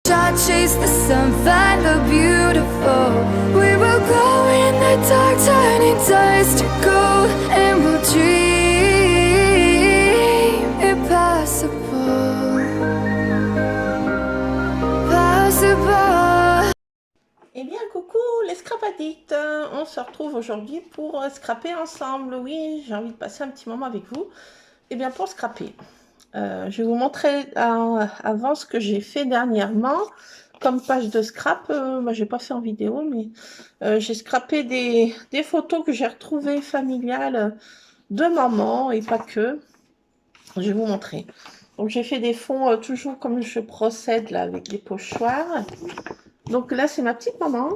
Shall chase the sun, find the beautiful. We will go in the dark, turning dust to gold, and we'll dream impossible, possible. Eh bien, coucou les scrap addicts, on se retrouve aujourd'hui pour scraper ensemble. Oui, j'ai envie de passer un petit moment avec vous. Eh bien, pour scraper, je vais vous montrer avant ce que j'ai fait dernièrement comme page de scrap. Moi, je n'ai pas fait en vidéo, mais j'ai scrapé des photos que j'ai retrouvées familiales de maman et pas que. Je vais vous montrer. Donc, j'ai fait des fonds toujours comme je procède là avec les pochoirs. Donc là, c'est ma petite maman.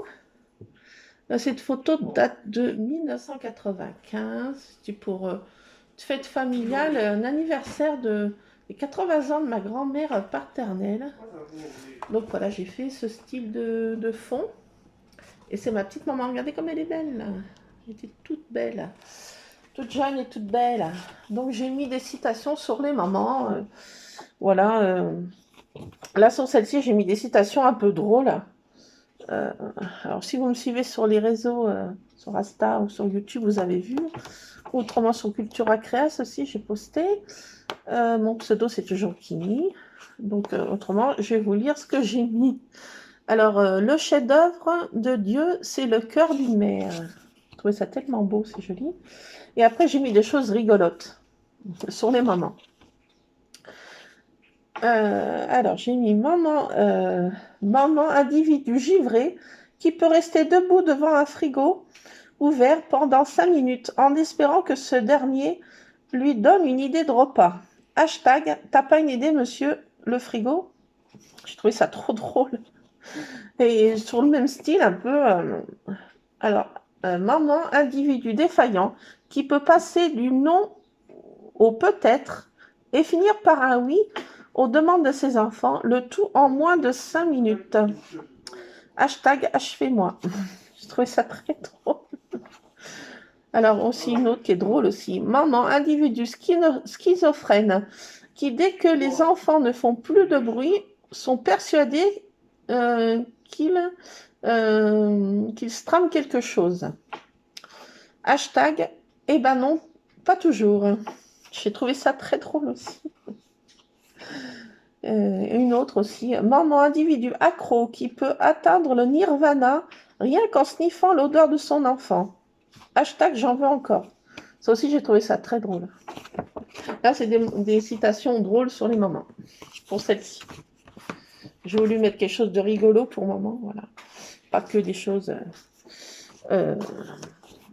Cette photo date de 1995. C'était pour une fête familiale, un anniversaire des 80 ans de ma grand-mère paternelle. Donc voilà, j'ai fait ce style de fond. Et c'est ma petite maman. Regardez comme elle est belle, là. Elle était toute belle. Toute jeune et toute belle. Donc j'ai mis des citations sur les mamans. Voilà. Là, sur celle-ci, j'ai mis des citations un peu drôles. Alors, si vous me suivez sur les réseaux, sur Insta ou sur YouTube, vous avez vu. Autrement, sur Cultura Créas aussi, j'ai posté. Mon pseudo, c'est toujours Kimi. Donc, autrement, je vais vous lire ce que j'ai mis. Alors, le chef-d'œuvre de Dieu, c'est le cœur d'une mère. Je trouvais ça tellement beau, c'est joli. Et après, j'ai mis des choses rigolotes sur les mamans. Alors, j'ai mis maman, maman individu givré qui peut rester debout devant un frigo ouvert pendant 5 minutes en espérant que ce dernier lui donne une idée de repas. Hashtag, t'as pas une idée, monsieur, le frigo? J'ai trouvé ça trop drôle. Et sur le même style, un peu. Alors, maman individu défaillant qui peut passer du non au peut-être et finir par un oui aux demandes de ses enfants, le tout en moins de 5 minutes. Hashtag achevez-moi. J'ai trouvé ça très drôle. Alors aussi une autre qui est drôle aussi. Maman, individu schizophrène, qui dès que les enfants ne font plus de bruit, sont persuadés qu'ils trament quelque chose. Hashtag, eh ben non, pas toujours. J'ai trouvé ça très drôle aussi. Une autre aussi, maman individu accro qui peut atteindre le nirvana rien qu'en sniffant l'odeur de son enfant. Hashtag j'en veux encore. Ça aussi, j'ai trouvé ça très drôle. Là, c'est des citations drôles sur les mamans. Pour celle-ci. J'ai voulu mettre quelque chose de rigolo pour maman, voilà. Pas que des choses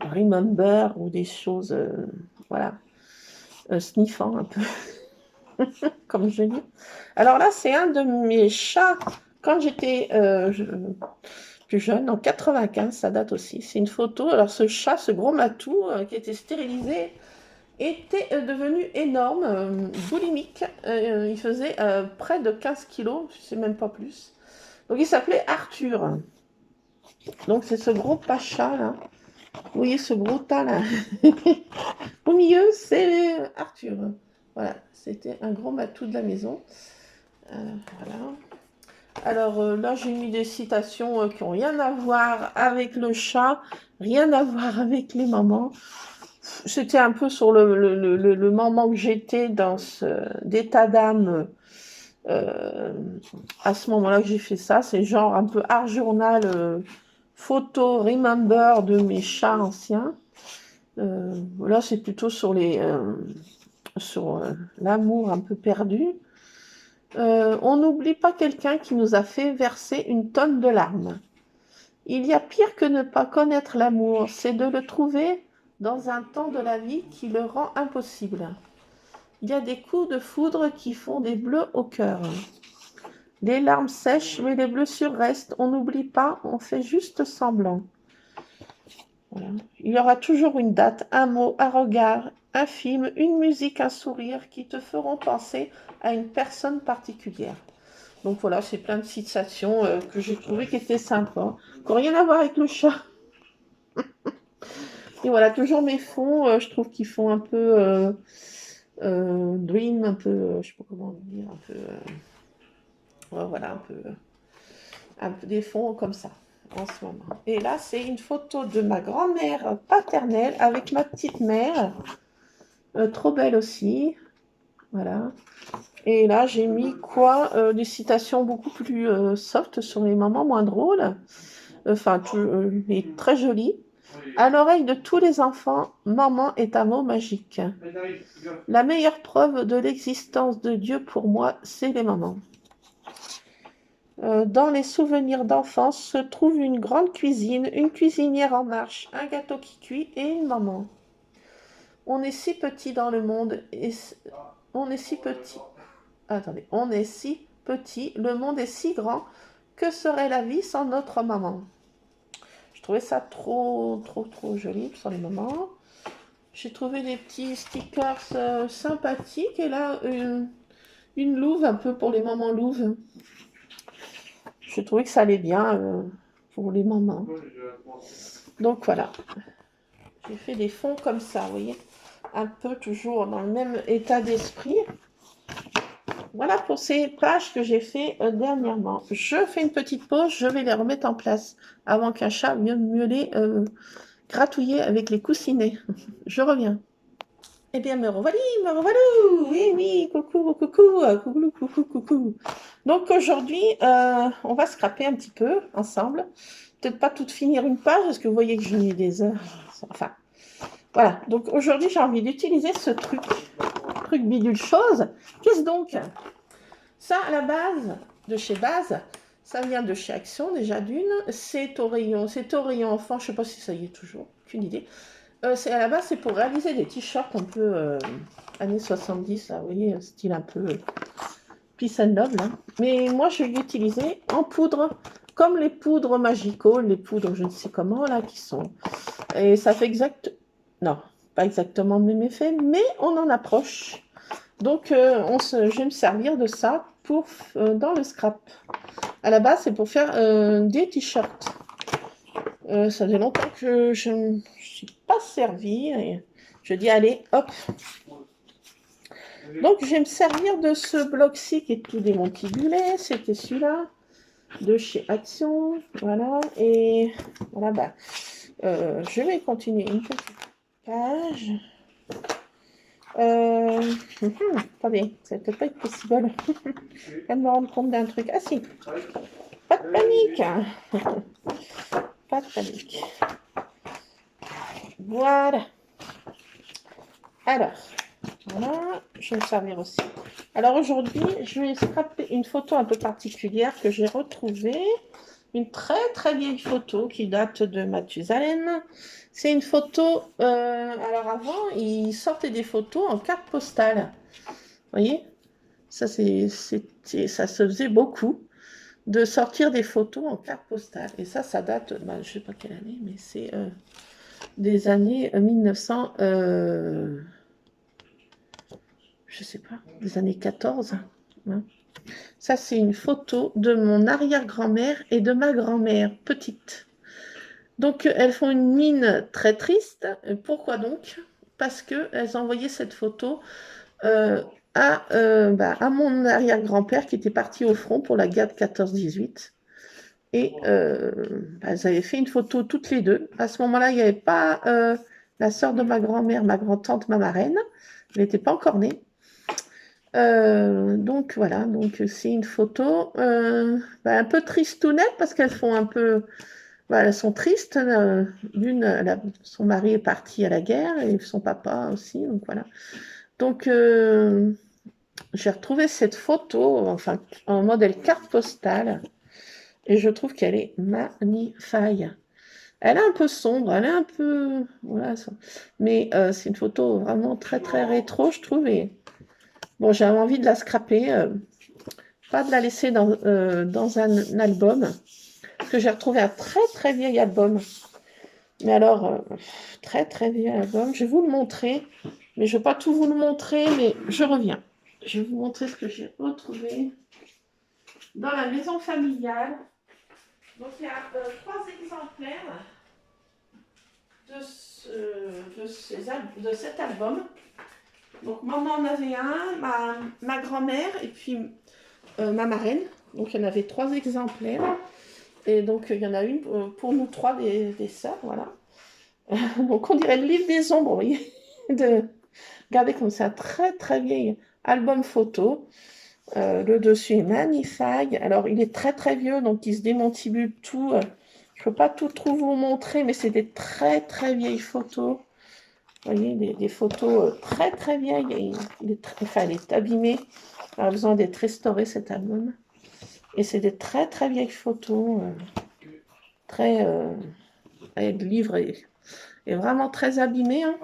remember ou des choses, voilà, sniffant un peu. Comme je dis. Alors là, c'est un de mes chats quand j'étais plus jeune, en 95, ça date aussi. C'est une photo. Alors ce chat, ce gros matou qui était stérilisé, était devenu énorme, boulimique. Il faisait près de 15 kilos, je ne sais même pas plus. Donc il s'appelait Arthur. Donc c'est ce gros pacha là. Vous voyez ce gros tas là. Au milieu, c'est Arthur. Voilà, c'était un gros matou de la maison. Voilà. Alors là, j'ai mis des citations qui n'ont rien à voir avec le chat, rien à voir avec les mamans. C'était un peu sur le moment que j'étais dans d'état d'âme à ce moment-là que j'ai fait ça. C'est genre un peu art journal, photo, remember de mes chats anciens. Là, c'est plutôt sur l'amour un peu perdu. On n'oublie pas quelqu'un qui nous a fait verser une tonne de larmes. Il y a pire que ne pas connaître l'amour, c'est de le trouver dans un temps de la vie qui le rend impossible. Il y a des coups de foudre qui font des bleus au cœur. Les larmes sèchent, mais les blessures restent. On n'oublie pas, on fait juste semblant. Voilà. Il y aura toujours une date, un mot, un regard, un film, une musique, un sourire qui te feront penser à une personne particulière. Donc voilà, c'est plein de citations que j'ai trouvées qui étaient sympas, qui n'ont rien à voir avec le chat. Et voilà, toujours mes fonds, je trouve qu'ils font un peu dream, un peu, je sais pas comment dire, un peu, ouais, voilà, un peu des fonds comme ça en ce moment. Et là, c'est une photo de ma grand-mère paternelle avec ma petite mère, trop belle aussi. Voilà. Et là, j'ai mis quoi des citations beaucoup plus soft sur les moments moins drôles, enfin, mais très jolies. À l'oreille de tous les enfants, maman est un mot magique. La meilleure preuve de l'existence de Dieu pour moi, c'est les mamans. Dans les souvenirs d'enfance se trouve une grande cuisine, une cuisinière en marche, un gâteau qui cuit et une maman. On est si petit dans le monde et on est si petit. Attendez, on est si petit, le monde est si grand, que serait la vie sans notre maman? Je trouvais ça trop joli sur les mamans. J'ai trouvé des petits stickers sympathiques et là, une louve un peu pour les mamans louves. Je trouvais que ça allait bien pour les mamans. Donc voilà, j'ai fait des fonds comme ça, vous voyez, un peu toujours dans le même état d'esprit. Voilà pour ces pages que j'ai fait dernièrement. Je fais une petite pause, je vais les remettre en place avant qu'un chat vienne me les gratouiller avec les coussinets. Je reviens. Eh bien, me revoilà, oui, oui, coucou, coucou, coucou, coucou, coucou. Donc aujourd'hui, on va scraper un petit peu ensemble. Peut-être pas tout finir une page, parce que vous voyez que j'ai mis des heures. Enfin, voilà. Donc aujourd'hui, j'ai envie d'utiliser ce truc bidule chose. Qu'est-ce donc? Ça, à la base, de chez Base, ça vient de chez Action, déjà d'une. C'est au rayon enfant, je sais pas si ça y est toujours, aucune idée. À la base, c'est pour réaliser des t-shirts un peu années 70, là, vous voyez, style un peu peace and love, là. Mais moi, je vais l'utiliser en poudre, comme les poudres Magical, les poudres je ne sais comment, là, qui sont... Et ça fait non, pas exactement le même effet, mais on en approche. Donc, je vais me servir de ça dans le scrap. À la base, c'est pour faire des t-shirts. Ça fait longtemps que je ne suis pas servie. Et je dis, allez, hop. Donc, je vais me servir de ce bloc-ci qui est tout démontigulé. C'était celui-là, de chez Action. Voilà. Et voilà, je vais continuer une petite page. Attendez, ça ne peut pas être possible. Je viens de me rendre compte d'un truc. Ah si, pas de panique. Pas de panique. Voilà. Alors, voilà, je vais me servir aussi. Alors aujourd'hui, je vais scraper une photo un peu particulière que j'ai retrouvée. Une très vieille photo qui date de Mathusalem. C'est une photo... alors avant, ils sortaient des photos en carte postale. Vous voyez? Ça se faisait beaucoup de sortir des photos en carte postale. Et ça date, je ne sais pas quelle année, mais c'est des années 1900... je sais pas, des années 14. Hein. Ça, c'est une photo de mon arrière-grand-mère et de ma grand-mère, petite. Donc, elles font une mine très triste. Pourquoi donc? Parce qu'elles envoyaient cette photo à mon arrière-grand-père qui était parti au front pour la guerre de 14-18. Et elles avaient fait une photo toutes les deux. À ce moment-là, il n'y avait pas la sœur de ma grand-mère, ma grand-tante, ma marraine. Elle n'était pas encore née. Donc voilà, donc c'est une photo un peu tristounette parce qu'elles font un peu, elles sont tristes. Son mari est parti à la guerre et son papa aussi, donc voilà. Donc j'ai retrouvé cette photo, enfin en modèle carte postale, et je trouve qu'elle est magnifique. Elle est un peu sombre, elle est un peu, voilà, mais c'est une photo vraiment très rétro, je trouve. Et bon, j'avais envie de la scraper, pas de la laisser dans un album, parce que j'ai retrouvé un très vieil album. Mais alors, très vieil album. Je vais vous le montrer, mais je ne vais pas tout vous le montrer, mais je reviens. Je vais vous montrer ce que j'ai retrouvé dans la maison familiale. Donc, il y a 3 exemplaires de cet album. Donc, maman en avait un, ma grand-mère et puis ma marraine. Donc, il y en avait 3 exemplaires. Et donc, il y en a une pour nous trois, des sœurs, voilà. Donc, on dirait le livre des ombres, vous voyez. Regardez comme c'est un très, très vieil album photo. Le dessus est magnifique. Alors, il est très, très vieux, donc il se démontibule tout. Je ne peux pas tout trop vous montrer, mais c'est des très, très vieilles photos. Vous voyez, des photos très, très vieilles. Et elle est abîmée. Elle a besoin d'être restaurée, cet album. Et c'est des très, très vieilles photos. Très... le livre est vraiment très abîmé. Hein.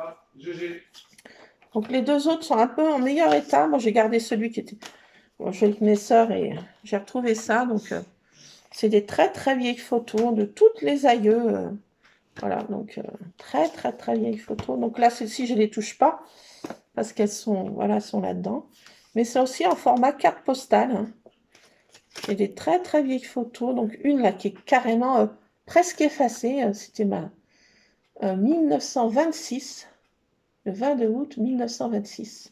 Donc les deux autres sont un peu en meilleur état. Moi j'ai gardé celui qui était... Bon, je suis avec mes sœurs et j'ai retrouvé ça. Donc c'est des très très vieilles photos de toutes les aïeux. Voilà, donc très très très vieilles photos. Donc là celles-ci je ne les touche pas parce qu'elles sont, voilà, sont là-dedans. Mais c'est aussi en format carte postale. Hein. C'est des très très vieilles photos. Donc une là qui est carrément presque effacée. C'était ma 1926. Le 22 août 1926.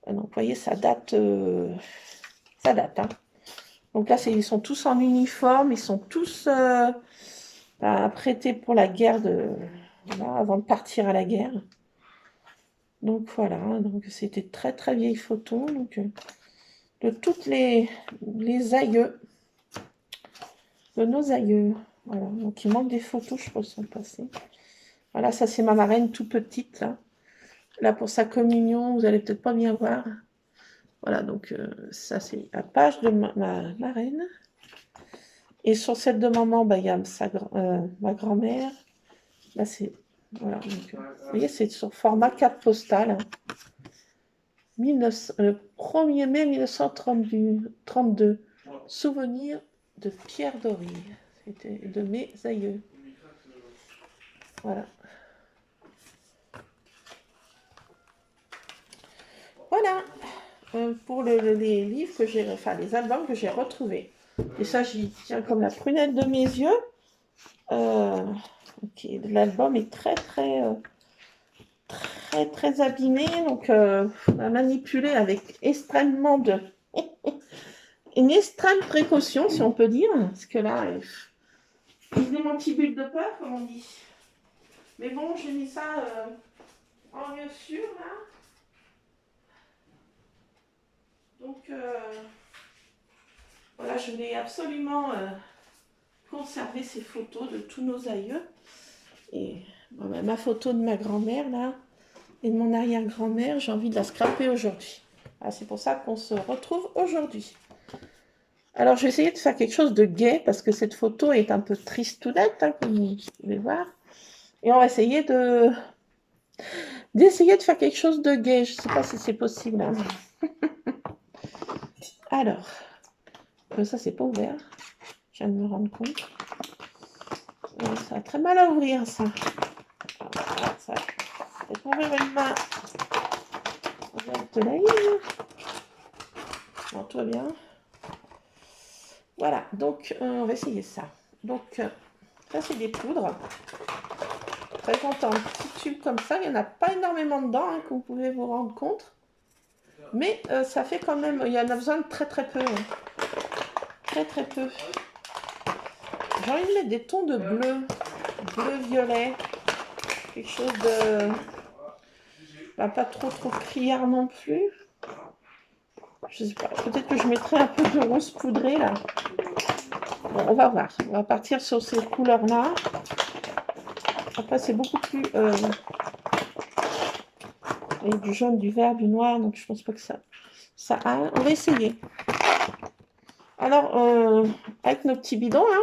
Donc, vous voyez, ça date. Hein. Donc là, ils sont tous en uniforme, ils sont tous apprêtés pour la guerre, voilà, avant de partir à la guerre. Donc voilà, donc c'était très très vieille photo. Donc, de toutes les aïeux, de nos aïeux. Voilà, donc il manque des photos, je pense, sont passées. Voilà, ça c'est ma marraine tout petite, là. Là, pour sa communion, vous allez peut-être pas bien voir. Voilà, donc ça, c'est la page de ma marraine. Et sur celle de maman, bah, il y a ma grand-mère. Là, c'est... Voilà, donc, vous voyez, c'est sur format carte postale. Hein. Le 1er mai 1932. Souvenir de Pierre Dory. C'était de mes aïeux. Voilà. Voilà. Pour les livres que j'ai, enfin les albums que j'ai retrouvés. Et ça, j'y tiens comme la prunelle de mes yeux. L'album est très, très, très, très abîmé. Donc, on a manipulé avec une extrême précaution, si on peut dire. Parce que là, il se démantibule de peur, comme on dit. Mais bon, j'ai mis ça en lieu sûr, là. Donc, voilà, je voulais absolument conserver ces photos de tous nos aïeux. Et ma photo de ma grand-mère, là, et de mon arrière-grand-mère, j'ai envie de la scraper aujourd'hui. Ah, c'est pour ça qu'on se retrouve aujourd'hui. Alors, je vais essayer de faire quelque chose de gai, parce que cette photo est un peu tristounette, hein, comme vous pouvez voir. Et on va essayer d'essayer de faire quelque chose de gai. Je ne sais pas si c'est possible. Hein. Alors, ça, c'est pas ouvert. Je viens de me rendre compte. Ça a très mal à ouvrir, ça. Ça peut ouvrir une main. De la ligne. Bon, tout va bien. Voilà, donc on va essayer ça. Donc, ça, c'est des poudres. Présentes en petits tubes comme ça. Il n'y en a pas énormément dedans, hein, comme vous pouvez vous rendre compte. Mais ça fait quand même... Il y en a besoin de très très peu. Hein. Très très peu. J'ai envie de mettre des tons de bleu. Bleu-violet. Quelque chose de... pas trop criard non plus. Je sais pas, peut-être que je mettrai un peu de rose poudré là. Bon, on va voir. On va partir sur ces couleurs-là. Après, c'est beaucoup plus... et du jaune, du vert, du noir, donc je pense pas que ça a... On va essayer. Alors, avec nos petits bidons, là,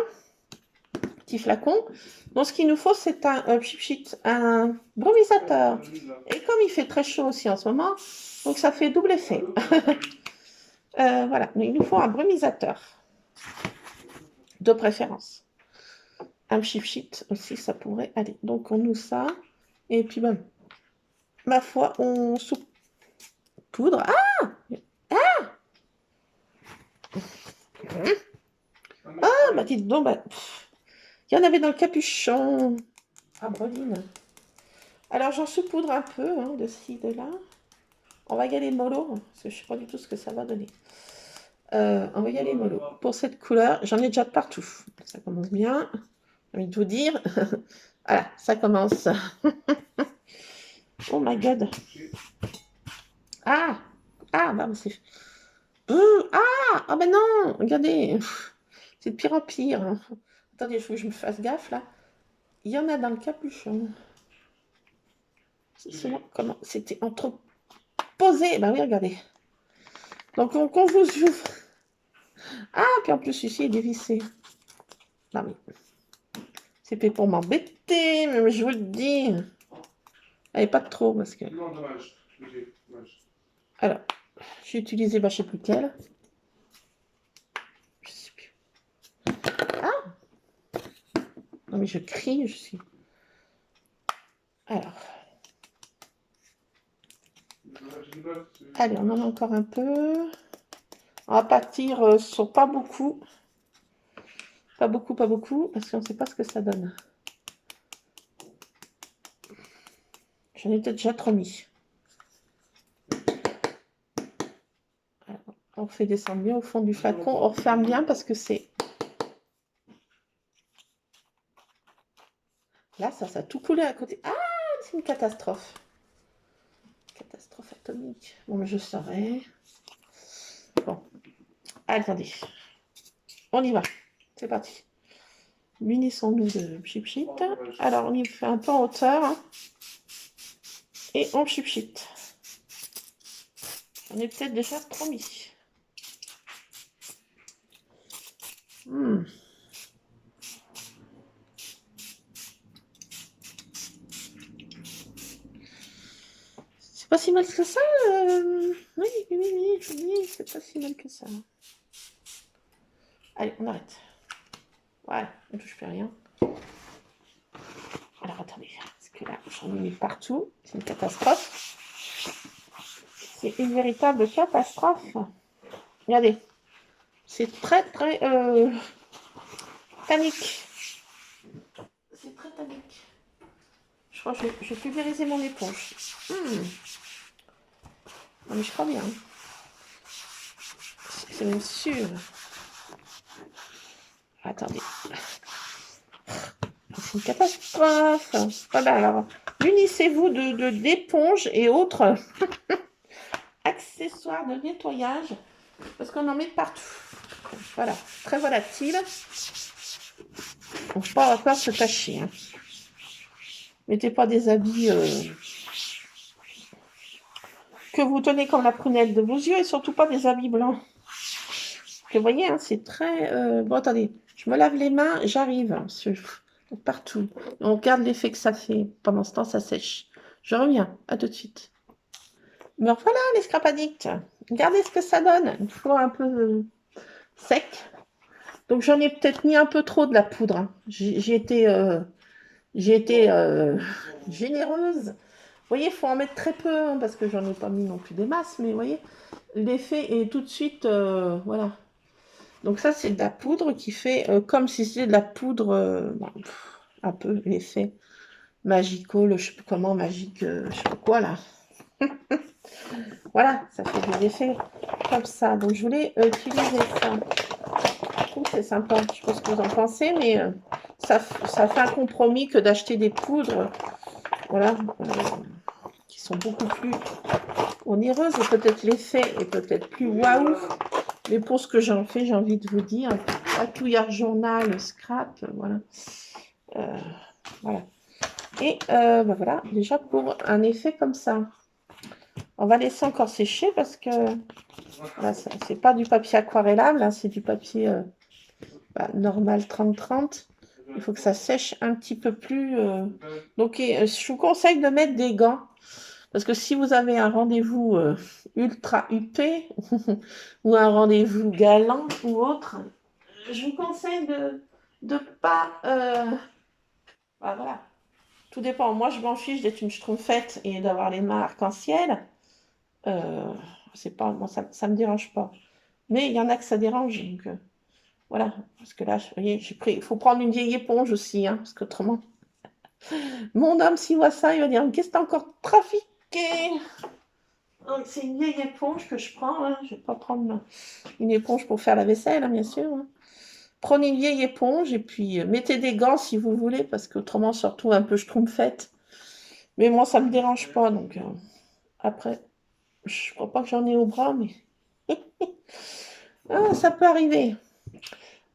petits flacons, donc ce qu'il nous faut, c'est un brumisateur. Et comme il fait très chaud aussi en ce moment, donc ça fait double effet. Voilà, mais il nous faut un brumisateur, de préférence. Un pchit aussi, ça pourrait aller. Donc on nous ça, et puis ben, ma foi, on saupoudre. Ah! Ah, bah dites donc, bah, il y en avait dans le capuchon. Ah, Broline. Alors j'en saupoudre un peu, hein, de ci, de là. On va y aller mollo, parce que je ne sais pas du tout ce que ça va donner. On va y aller mollo. Pour cette couleur, j'en ai déjà de partout. ça commence bien. J'ai envie de vous dire. Voilà, ça commence. Oh my god. Ah, ah, bah c'est... Ah ben non, regardez. C'est de pire en pire, hein. Attendez, il faut que je me fasse gaffe, là. Il y en a dans le capuchon. C'est bon, comment? C'était entreposé. Bah oui, regardez. Donc, on vous ouvre. Ah, puis en plus, ici, il est dévissé. Non, mais... C'est fait pour m'embêter, mais je vous le dis. Allez, pas de trop, parce que... Non, dommage. Dommage. Alors, j'ai utilisé, bah, je sais plus quelle. Je sais plus. Ah! Non, mais je crie, je suis... Alors... Allez, on en a encore un peu. On va partir sur pas beaucoup. Pas beaucoup, parce qu'on ne sait pas ce que ça donne. J'en ai peut-être déjà trop mis. Alors, on fait descendre bien au fond du flacon. On referme bien parce que c'est... Là, ça a tout coulé à côté. Ah, c'est une catastrophe. Catastrophe atomique. Bon, mais je saurais. Bon. Attendez. On y va. C'est parti. Munissons-nous de chip-chip. Alors, on y fait un peu en hauteur. Hein. Et on chip-chip. On est peut-être déjà trop mis. C'est pas si mal que ça. Oui, c'est pas si mal que ça. Allez, on arrête. Voilà, on ne touche plus à rien. Alors, attendez, parce que là, j'en ai mis partout. C'est une catastrophe. C'est une véritable catastrophe. Regardez. C'est très, très panique. C'est très panique. Je crois que je vais pulvériser mon éponge. Non, mais je crois bien. C'est même sûr. Attendez. C'est une catastrophe. Voilà, alors, munissez-vous d'éponges et autres accessoires de nettoyage parce qu'on en met partout. Voilà, très volatile. On ne peut pas encore se tâcher. Hein. Mettez pas des habits que vous tenez comme la prunelle de vos yeux et surtout pas des habits blancs. Vous voyez, hein, c'est très... Bon, attendez, je me lave les mains, j'arrive. Hein, partout. On regarde l'effet que ça fait. Pendant ce temps, ça sèche. Je reviens. À tout de suite. Mais voilà, les scrap addicts. Regardez ce que ça donne. Une fleur un peu sec. Donc, j'en ai peut-être mis un peu trop de la poudre. Hein. J'ai été généreuse. Vous voyez, il faut en mettre très peu, hein, parce que j'en ai pas mis non plus des masses. Mais vous voyez, l'effet est tout de suite... voilà. Donc ça, c'est de la poudre qui fait comme si c'était de la poudre, bon, un peu l'effet magico, je sais plus comment, magique, je sais pas quoi là. Voilà, ça fait des effets comme ça. Donc je voulais utiliser ça. Je trouve que c'est sympa, je sais pas ce que vous en pensez, mais ça fait un compromis que d'acheter des poudres, voilà, qui sont beaucoup plus onéreuses. Et peut-être l'effet est peut-être plus waouh. Mais pour ce que j'en fais, j'ai envie de vous dire, patouillard journal, scrap, voilà. Voilà. Et ben voilà, déjà pour un effet comme ça. On va laisser encore sécher parce que là, c'est pas du papier aquarellable, là, c'est du papier normal 30-30. Il faut que ça sèche un petit peu plus. Donc, je vous conseille de mettre des gants. Parce que si vous avez un rendez-vous ultra huppé ou un rendez-vous galant ou autre, je vous conseille de pas... voilà. Tout dépend. Moi, je m'en fiche d'être une schtroumpfette et d'avoir les mains arc-en-ciel. C'est pas, moi, ça me dérange pas. Mais il y en a que ça dérange. Donc, voilà. Parce que là, vous voyez, j'ai pris... Il faut prendre une vieille éponge aussi, hein, parce qu'autrement... Mon homme, s'il voit ça, il va dire, qu'est-ce que t'as encore trafiqué? Donc, c'est une vieille éponge que je prends. Hein. Je ne vais pas prendre une éponge pour faire la vaisselle, hein, bien sûr. Hein. prenez une vieille éponge et puis mettez des gants si vous voulez, parce qu'autrement on se retrouve un peu schtroumpfette. Mais moi, ça me dérange pas, donc après, je crois pas que j'en ai au bras, mais ah, ça peut arriver.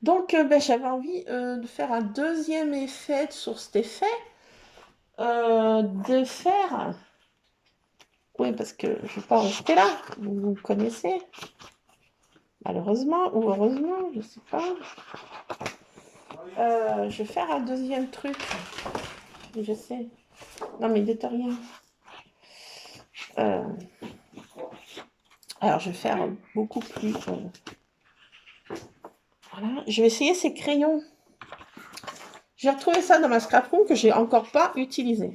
Donc, ben, j'avais envie de faire un deuxième effet sur cet effet, de faire... Oui, parce que je ne vais pas rester là, vous connaissez, malheureusement, ou heureusement, je ne sais pas. Je vais faire un deuxième truc, je sais. Non, mais dites rien. Alors, je vais faire beaucoup plus... Voilà, je vais essayer ces crayons. J'ai retrouvé ça dans ma scrapbook que j'ai encore pas utilisé.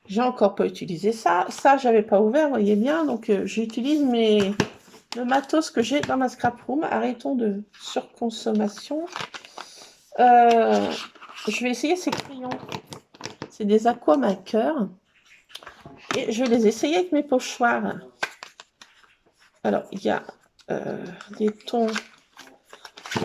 J'ai encore pas utilisé ça. Ça, j'avais pas ouvert, vous voyez bien. Donc, j'utilise le matos que j'ai dans ma scraproom. Arrêtons de surconsommation. Je vais essayer ces crayons. C'est des aquamakers. Et je vais les essayer avec mes pochoirs. Alors, il y a des tons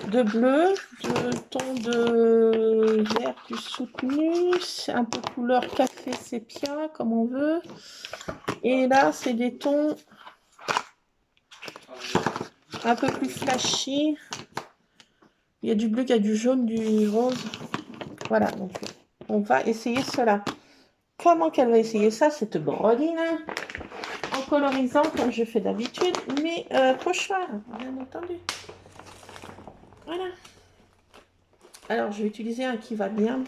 de bleu, de tons de vert plus soutenu, c'est un peu couleur café sépia, comme on veut. Et là, c'est des tons un peu plus flashy. Il y a du bleu, il y a du jaune, du rose. Voilà, donc on va essayer cela. Comment qu'elle va essayer ça, cette Brodine? En colorisant, comme je fais d'habitude, mes pochoirs, bien entendu. Voilà. Alors, je vais utiliser un qui va bien,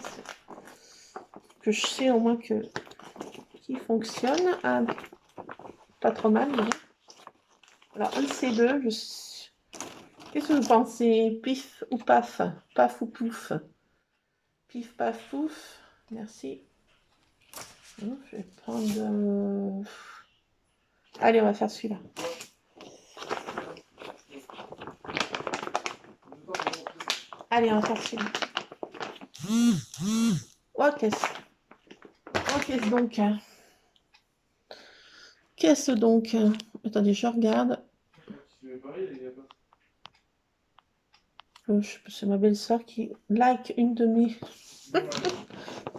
que je sais au moins qui fonctionne. Ah, pas trop mal, déjà. Alors, un C2, qu'est-ce que vous pensez? Pif ou paf? Paf ou pouf? Pif, paf, pouf. Merci. Je vais prendre... Allez, on va faire celui-là. Allez, on va faire celui-là. Oh, qu'est-ce donc? Qu'est-ce donc? Attendez, je regarde. C'est ma belle-sœur qui like une de mes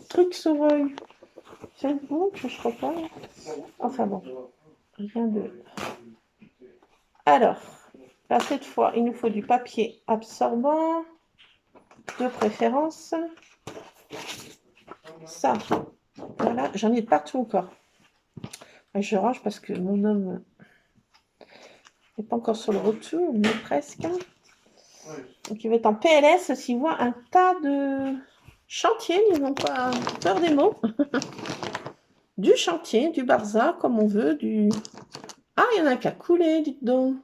trucs sur Facebook, je crois pas. Enfin bon, rien de... Alors, là, cette fois, il nous faut du papier absorbant, de préférence. Ça, voilà, j'en ai partout encore. Je range parce que mon homme n'est pas encore sur le retour, mais presque. Donc, il va être en PLS s'il voit un tas de chantier, ils n'ont pas peur des mots. Du chantier, du barza, comme on veut, du... Ah, il y en a un qui a coulé, dites donc.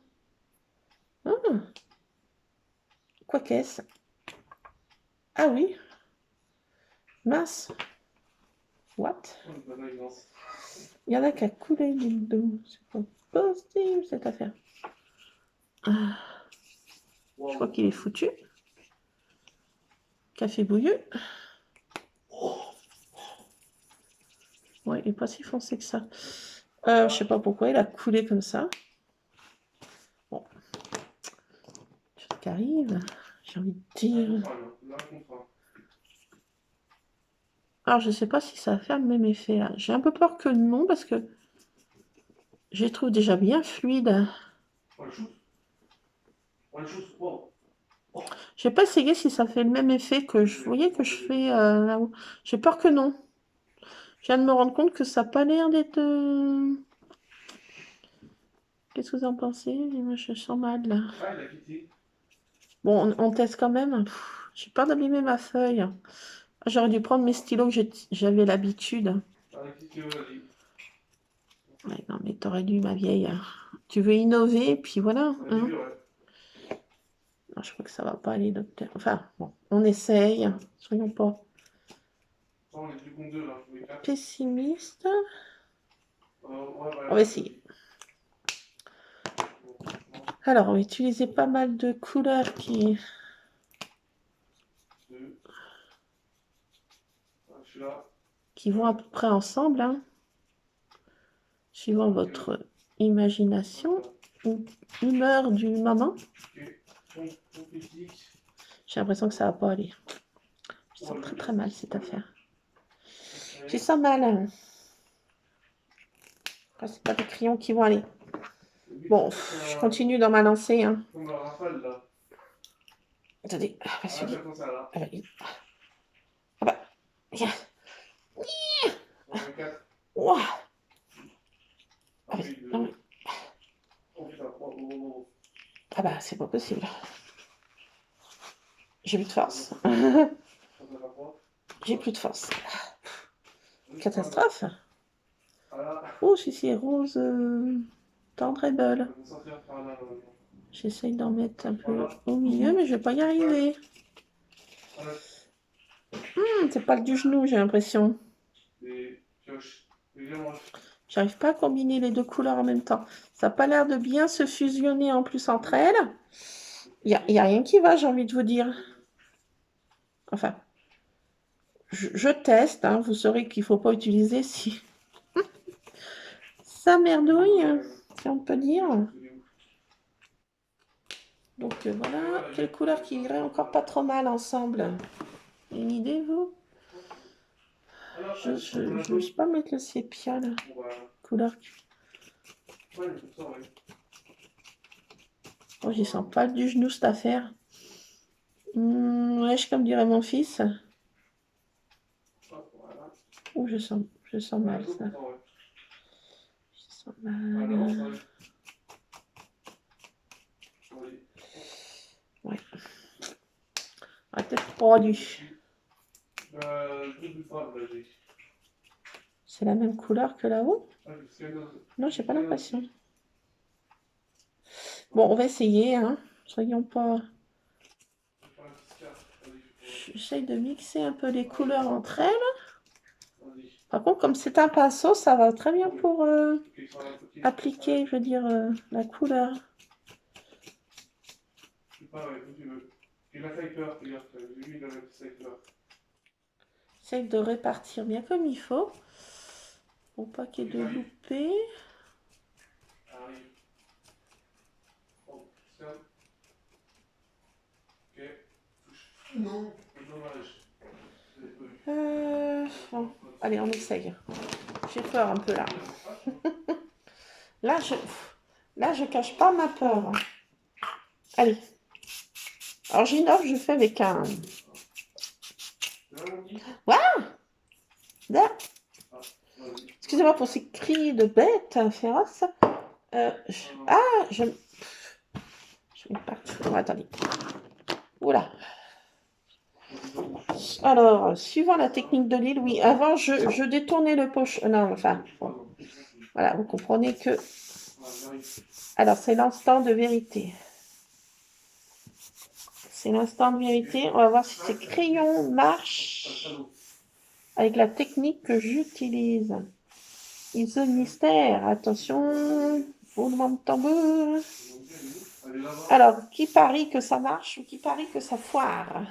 Ah. Quoi qu'est-ce? Ah oui. Mince. What? Il y en a qui a coulé, dites donc. C'est pas possible, cette affaire. Ah. Je crois qu'il est foutu. Café bouilleux. Ouais, il n'est pas si foncé que ça. Je sais pas pourquoi il a coulé comme ça. Bon. Ce qui arrive, j'ai envie de dire. Alors, je sais pas si ça va faire le même effet là. J'ai un peu peur que non, parce que je les trouve déjà bien fluides. Je vais pas essayer si ça fait le même effet que je voyais que je fais là-haut. J'ai peur que non. Je viens de me rendre compte que ça n'a pas l'air d'être... Qu'est-ce que vous en pensez? Moi, je sens mal, là. Bon, on teste quand même. J'ai peur d'abîmer ma feuille. J'aurais dû prendre mes stylos que j'avais l'habitude. Ouais, non, mais t'aurais dû, ma vieille. Tu veux innover, puis voilà. Hein. Non, je crois que ça va pas aller, docteur. Enfin, bon, on essaye. Soyons pas pessimistes. On va essayer. Alors, on va utiliser pas mal de couleurs qui vont à peu près ensemble, hein, suivant votre imagination ou humeur du moment. J'ai l'impression que ça va pas aller. Je sens très très mal cette affaire. Je sens mal. Après, c'est pas des crayons qui vont aller. Bon, je continue dans ma lancée. Hein. Comme un rafale là. Attendez, Ah, celui-là. c'est comme ça là. Ah bah, ah bah. On fait 4. Ouah. Ah, Ensuite, mais- non, mais- oh putain, oh. ah bah, c'est pas possible. J'ai plus de force. J'ai plus de force. Catastrophe. Voilà. Oh, celui-ci est rose tendre et belle. On va sortir par là. J'essaye d'en mettre un peu au milieu, mais je vais pas y arriver. Voilà. C'est pas le du genou, j'ai l'impression. Des pioches. Des diamants. J'arrive pas à combiner les deux couleurs en même temps. Ça n'a pas l'air de bien se fusionner en plus entre elles. Il y a rien qui va, j'ai envie de vous dire. Enfin, je teste. Hein, vous saurez qu'il faut pas utiliser si ça merdouille, si on peut dire. Donc voilà, quelle couleur qui irait encore pas trop mal ensemble. Une idée, vous? Je n'ose pas mettre le sépia, là. Couleur. Ouais, comme ça, ouais. Oh, j'y sens pas du genou, cette affaire. Ouais, comme dirait mon fils. Oh, je sens mal, ça. Je sens mal. Ouais. Ah, peut-être produit. C'est la même couleur que là-haut? Non, j'ai pas l'impression. Bon, on va essayer, hein. Soyons pas... J'essaye de mixer un peu les couleurs entre elles. Par contre, comme c'est un pinceau, ça va très bien pour appliquer, je veux dire, la couleur. J'essaye de répartir bien comme il faut. Pour pas qu'il y ait de loupés. Bon. Allez, on essaye. J'ai peur un peu là. Là, je cache pas ma peur. Allez. Alors, j'innove, je fais avec un... Là. Excusez-moi pour ces cris de bête féroce. Je vais partir. Attendez. Oula. Alors, suivant la technique de l'île, oui, avant, je détournais le poche. Non, enfin, bon. Voilà, vous comprenez que... Alors, c'est l'instant de vérité. C'est l'instant de vérité. On va voir si ces crayons marchent avec la technique que j'utilise. ISO mystère. Attention, roulement de tambour. Alors, qui parie que ça marche ou qui parie que ça foire?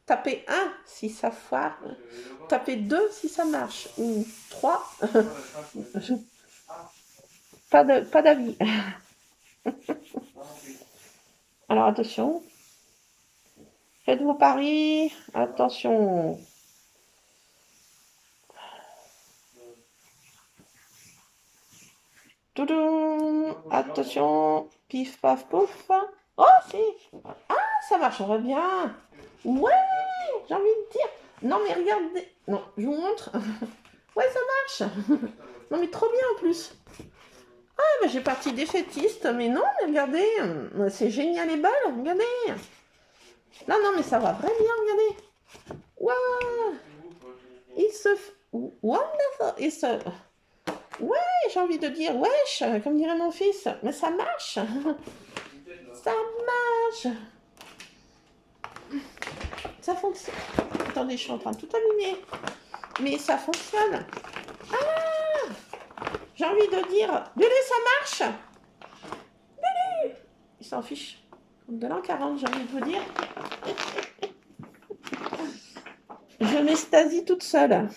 Tapez 1 si ça foire. Tapez 2 si ça marche. Ou 3. Pas d'avis. Alors, attention. Faites vos paris. Attention. Toudou. Attention. Pif, paf, pouf. Oh, si. Ah, ça marcherait bien. Ouais, j'ai envie de dire. Non, mais regardez. Non, je vous montre. Ouais, ça marche. Non, mais trop bien en plus. Ah, bah, j'ai parti défaitiste. Mais non, mais regardez. C'est génial et belle. Regardez. Non, mais ça va vraiment bien. Regardez. Waouh. Wonderful. Ouais, j'ai envie de dire wesh, comme dirait mon fils. Mais ça marche. Ça marche. Ça fonctionne. Attendez, je suis en train de tout allumer. Mais ça fonctionne. Ah, j'ai envie de dire, Lulu, ça marche. Lulu. Il s'en fiche. Comme de l'an 40, j'ai envie de vous dire. Je m'extasie toute seule.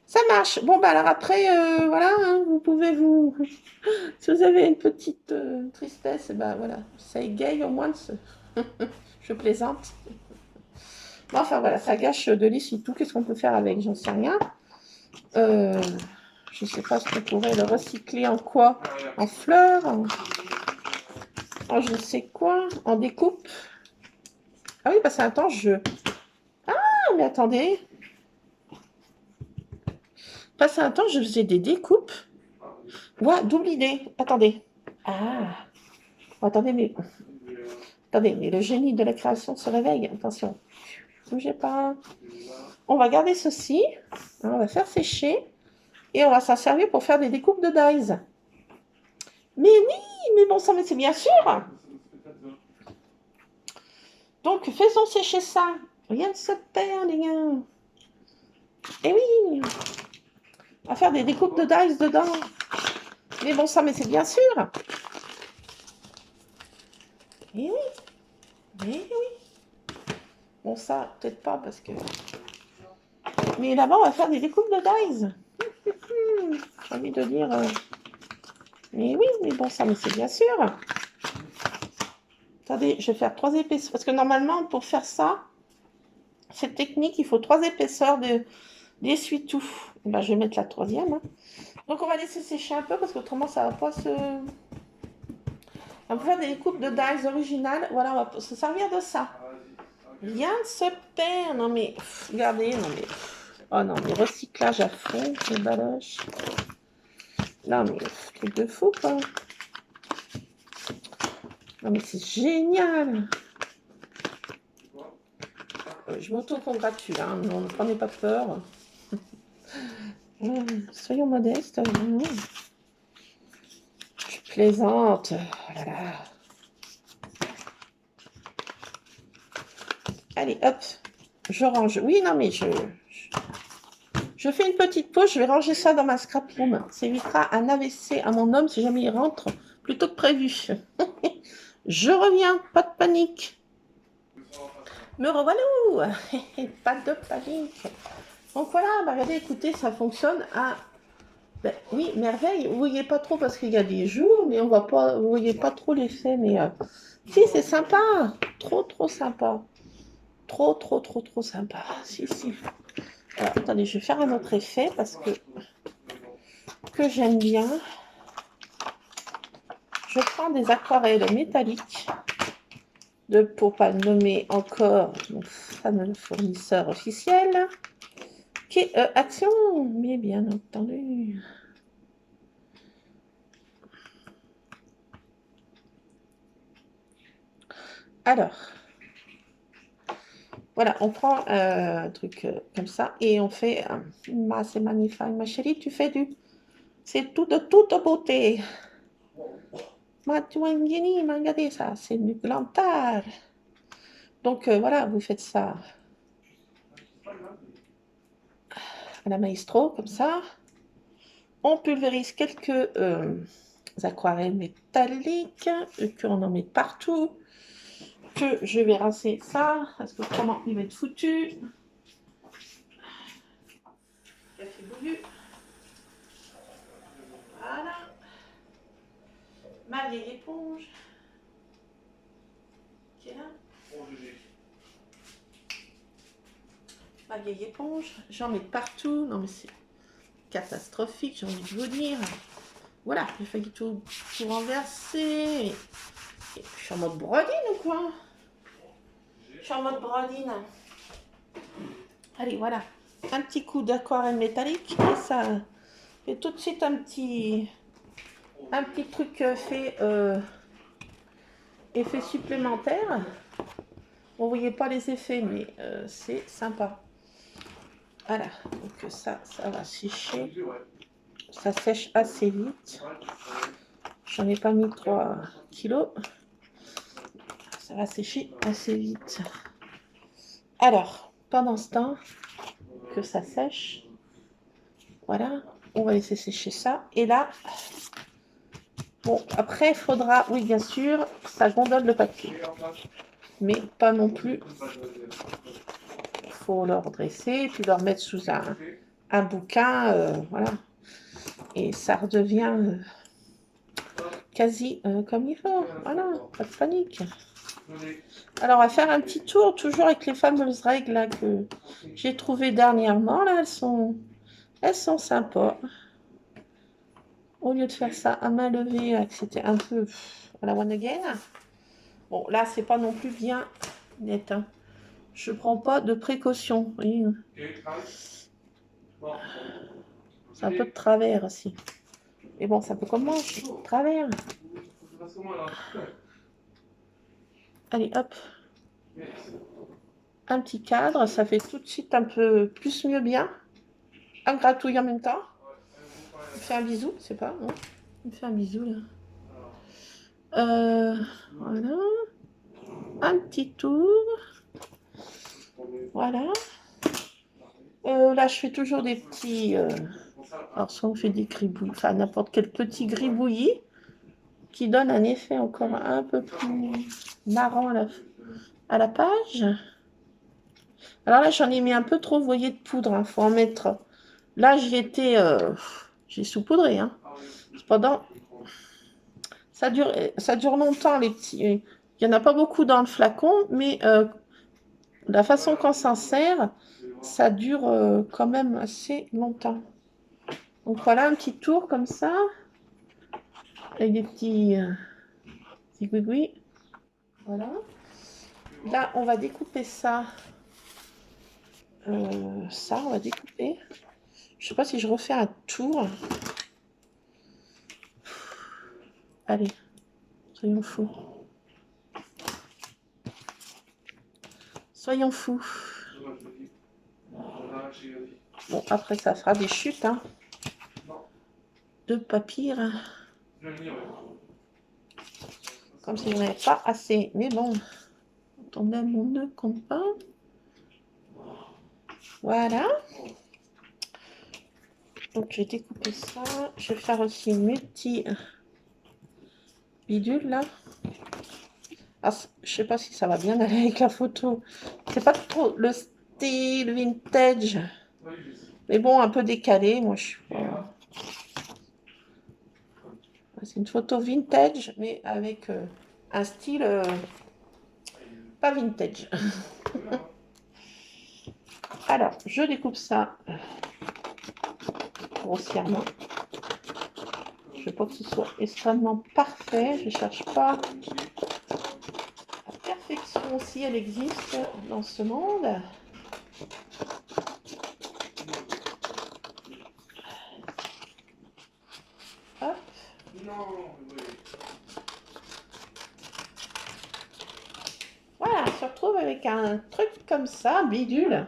Ça marche. Bon, bah alors après, voilà, hein, vous pouvez vous... Si vous avez une petite tristesse, bah voilà, ça égaye au moins de ce... Je plaisante. Bon, enfin voilà, ça gâche de l'essuie-tout. Qu'est-ce qu'on peut faire avec? J'en sais rien. Je sais pas ce qu'on pourrait le recycler en quoi? En fleurs, en je ne sais quoi, en découpe. Ah oui, parce qu'un temps, Ah, mais attendez. Passé un temps, je faisais des découpes. Ouais, double idée. Attendez. Ah. Attendez, mais le génie de la création se réveille. Attention. Ne bougez pas. On va garder ceci. On va faire sécher. Et on va s'en servir pour faire des découpes de dies. Mais oui, mais bon sang, mais c'est bien sûr. Donc, faisons sécher ça. Rien ne se perd, les gars. Et oui. On va faire des découpes de dies dedans. Mais bon sang, mais c'est bien sûr. Et oui. Et oui. Bon, ça, peut-être pas parce que... Mais là-bas, on va faire des découpes de dies. J'ai envie de dire... Mais oui, mais bon sang, mais c'est bien sûr. Attendez, je vais faire 3 épaisseurs. Parce que normalement, pour faire ça, cette technique, il faut 3 épaisseurs d'essuie-tout. Ben, je vais mettre la 3e. Hein. Donc, on va laisser sécher un peu parce qu'autrement, ça va pas se... On va faire des découpes de dies originales. Voilà, on va se servir de ça. Rien ne se perd. Non, mais... regardez, non, mais... oh non, mais recyclage à fond, les baloches. Non, mais truc de fou, quoi. Non, mais c'est génial. Je m'auto-congratule, hein. Non, ne prenez pas peur. Soyons modestes. Je plaisante. Oh là là. Allez, hop. Je range. Oui, non, mais je fais une petite pause. Je vais ranger ça dans ma scrap room. Ça évitera un AVC à mon homme si jamais il rentre plus tôt que prévu. Je reviens. Pas de panique. Me revoilà. Pas de panique. Donc voilà, bah regardez, écoutez, ça fonctionne à... Ben, oui, merveille. Vous voyez pas trop parce qu'il y a des jours, mais on va pas... Vous voyez pas trop l'effet, mais... Si, c'est sympa. Trop sympa. Trop sympa. Si. Alors, attendez, je vais faire un autre effet parce que j'aime bien. Je prends des aquarelles métalliques pour pas le nommer encore mon fameux fournisseur officiel qui est Action, mais bien entendu. Alors, voilà, on prend un truc comme ça et on fait c'est magnifique, ma chérie, tu fais c'est tout de toute beauté. Regardez ça, c'est du glantard. Donc voilà, vous faites ça à la maestro, comme ça. On pulvérise quelques aquarelles métalliques, qu'on en met partout. Que je vais rincer ça, parce que autrement il va être foutu. Café bouillu. Voilà. Ma vieille éponge. Qui est là? Ma vieille éponge. J'en mets partout. Non mais c'est catastrophique, j'ai envie de vous dire. Voilà, j'ai failli tout renverser. Et je suis en mode brodine ou quoi? Je suis en mode brodine. Allez, voilà. Un petit coup d'aquarelle métallique. Et ça fait tout de suite un petit truc fait effet supplémentaire. Bon, vous voyez pas les effets, mais c'est sympa. Voilà, donc ça va sécher. Ça sèche assez vite. J'en ai pas mis 3 kilos. Ça va sécher assez vite. Alors, pendant ce temps que ça sèche, voilà, on va laisser sécher ça. Et là, bon, après, il faudra, oui, bien sûr, ça gondole le papier. Mais pas non plus. Il faut le redresser, puis le remettre sous un bouquin, voilà. Et ça redevient quasi comme il faut. Voilà, pas de panique. Venez. Alors, on va faire un petit tour, toujours avec les fameuses règles là, que j'ai trouvées dernièrement. Là, elles sont sympas. Au lieu de faire ça à main levée, que c'était un peu à la one again. Bon, là, c'est pas non plus bien net. Hein. Je prends pas de précautions. Vous voyez, Ok, travail. Bon. c'est un peu de travers aussi. Mais bon, c'est un peu comme moi, je suis de travers. Faut que je fasse comment là? Allez, hop, Yes. un petit cadre, ça fait tout de suite un peu plus mieux bien. Un gratouille en même temps. Ouais, vous parlez Il me fait un bisou, c'est pas, non? Il me fait un bisou là. alors. Voilà. Un petit tour. Voilà. Là, je fais toujours des petits. Alors, soit on fait des gribouillis, enfin n'importe quel petit gribouillis qui donne un effet encore un peu plus marrant à la page. Alors là, j'en ai mis un peu trop, vous voyez, de poudre. Il faut en mettre. Là, j'ai saupoudré. Hein. Cependant, ça dure longtemps, les petits. Il n'y en a pas beaucoup dans le flacon, mais la façon qu'on s'en sert, ça dure quand même assez longtemps. Donc voilà un petit tour comme ça, avec des petits gouigouis. Voilà. Là, on va découper ça. On va découper. Je ne sais pas si je refais un tour. Allez, soyons fous. Soyons fous. Bon, après, ça fera des chutes, hein. De papier. Comme si j'en avais pas assez. Mais bon, quand on aime, on ne compte pas. Voilà. Donc, j'ai découpé ça. Je vais faire aussi mes petits bidules, là. Ah, je sais pas si ça va bien aller avec la photo. C'est pas trop le style vintage. Mais bon, un peu décalé. Moi, je suis pas... C'est une photo vintage, mais avec un style pas vintage. Alors, je découpe ça grossièrement. Je veux pas que ce soit extrêmement parfait. Je cherche pas la perfection si elle existe dans ce monde. Hop. Voilà, on se retrouve avec un truc comme ça, bidule.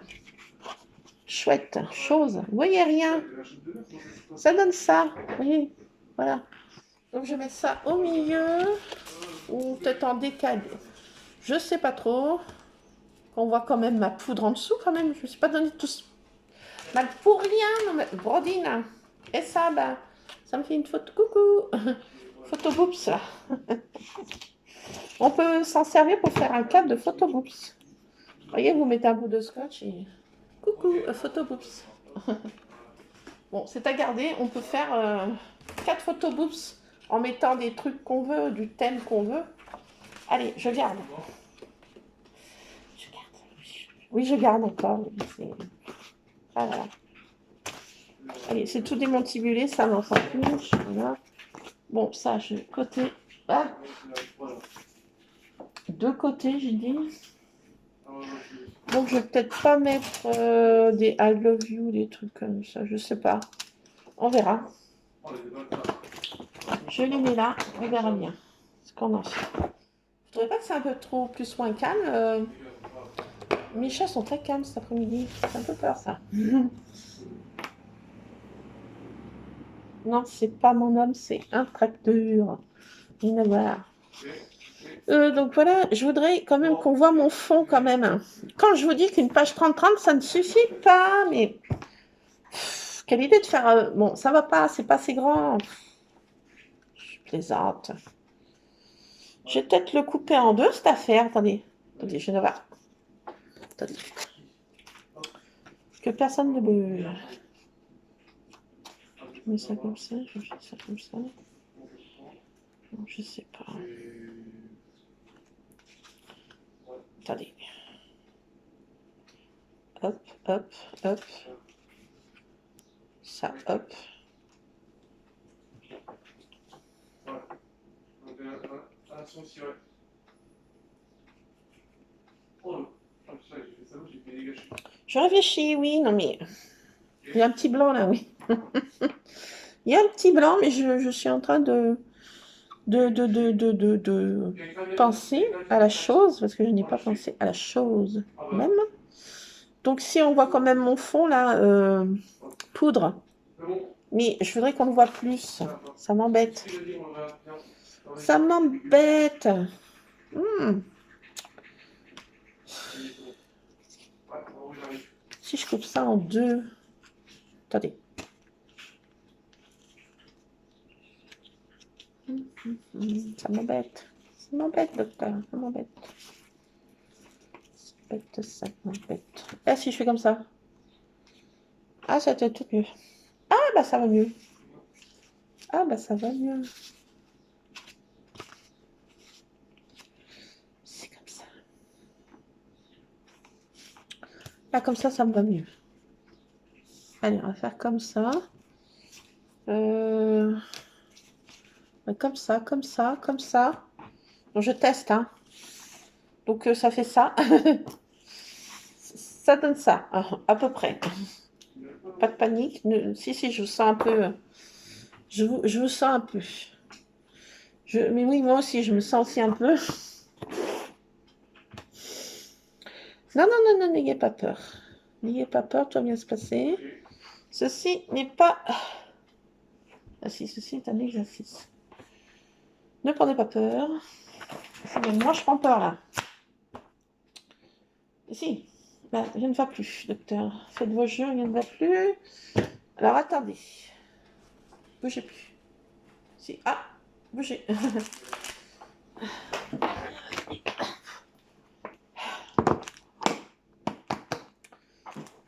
Chouette, chose. Vous voyez rien. Ça donne ça. Vous voyez. Voilà. Donc je mets ça au milieu. Ou peut-être en décalé. Je sais pas trop. On voit quand même ma poudre en dessous quand même. Je me suis pas donné tout mal pour rien. Non, mais Brodine. Et ça, ben, ça me fait une photo. Coucou. Photo boops là. On peut s'en servir pour faire un cadre de photo boops. Vous voyez, vous mettez un bout de scotch et coucou, photo boops. Bon, c'est à garder. On peut faire 4 photo boops en mettant des trucs qu'on veut, du thème qu'on veut. Allez, je garde. Je garde. Oui, je garde encore. Ah, voilà. Allez, c'est tout démantibulé, ça n'en sent plus. Voilà. Bon, ça, je côté. Ah. De côté, j'ai dit. Donc, je vais peut-être pas mettre des I love you, des trucs comme ça, je sais pas. On verra. Je les mets là, on verra bien ce qu'on en fait. Vous trouvez pas que c'est un peu trop plus ou moins calme Mes chats sont très calmes cet après-midi. C'est un peu peur ça. Non, c'est pas mon homme, c'est un tracteur. Rien à voir. Donc voilà, je voudrais quand même qu'on voit mon fond quand même. Quand je vous dis qu'une page 30-30, ça ne suffit pas, mais... quelle idée de faire... bon, ça va pas, c'est pas assez grand. Je plaisante. Je vais peut-être le couper en deux, cette affaire. Attendez, je vais voir. Attendez. Que personne ne bouge. Je mets ça comme ça, je fais ça comme ça. Non, je sais pas. hop, hop, hop. Ça, hop. Voilà. Donc, un son aussi, ouais. Oh, ah, ça, j'ai fait ça, j'ai fait des gâchis. Je réfléchis, oui, non mais... Il y a un petit blanc là, oui. Il y a un petit blanc, mais je suis en train de penser à la chose, parce que je n'ai pas pensé à la chose même. Donc si on voit quand même mon fond là, poudre, C'est bon. mais je voudrais qu'on le voit plus. Ça m'embête. Si je dis, on va bien. Ça m'embête. Ouais, où j'arrive. Si je coupe ça en deux. Attendez. Ça m'embête. Ça m'embête, docteur. Ça m'embête. Ça m'embête. Ah, si je fais comme ça. Ah, ça va être tout mieux. Ah, bah ça va mieux. Ah, bah ça va mieux. C'est comme ça. Là, comme ça me va mieux. Allez, on va faire comme ça. Comme ça, comme ça, comme ça. Donc, je teste, hein. Donc, ça fait ça. Ça donne ça, à peu près. Pas de panique. Si, je vous sens un peu... Je vous sens un peu. Mais oui, moi aussi, je me sens aussi un peu. Non, n'ayez pas peur. N'ayez pas peur, tout va bien se passer. Ceci n'est pas... Ah si, ceci est un exercice. Ne prenez pas peur. Moi, je prends peur, là. Si, là, rien ne va plus, docteur. Faites vos jeux, rien ne va plus. Alors, attendez. Bougez plus. Si, ah, bougez.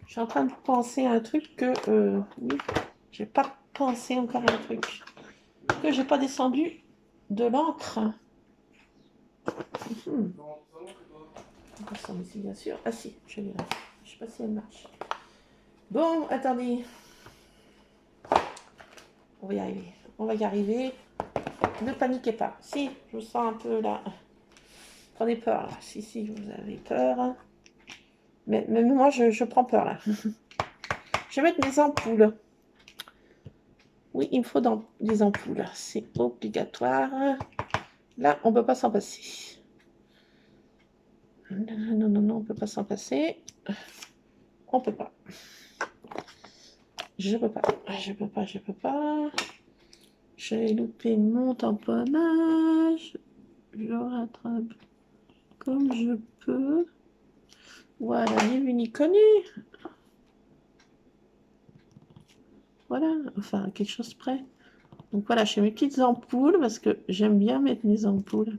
Je suis en train de penser à un truc que... oui, j'ai pas pensé encore à un truc. Que j'ai pas descendu de l'encre. Ça, mais bien sûr. Ah si, je l'ai là. Je sais pas si elle marche. Bon, attendez. On va y arriver. On va y arriver. Ne paniquez pas. Si, je vous sens un peu là. Prenez peur là. Si, vous avez peur. Mais même moi, je prends peur là. Je vais mettre mes ampoules. Oui, il me faut des ampoules. C'est obligatoire. Là, on ne peut pas s'en passer. Non, on ne peut pas s'en passer. On ne peut pas. Je peux pas. J'ai loupé mon tamponnage. Je rattrape comme je peux. Voilà, ni vu ni connu. Voilà, enfin, quelque chose près. Donc voilà, je fais mes petites ampoules parce que j'aime bien mettre mes ampoules.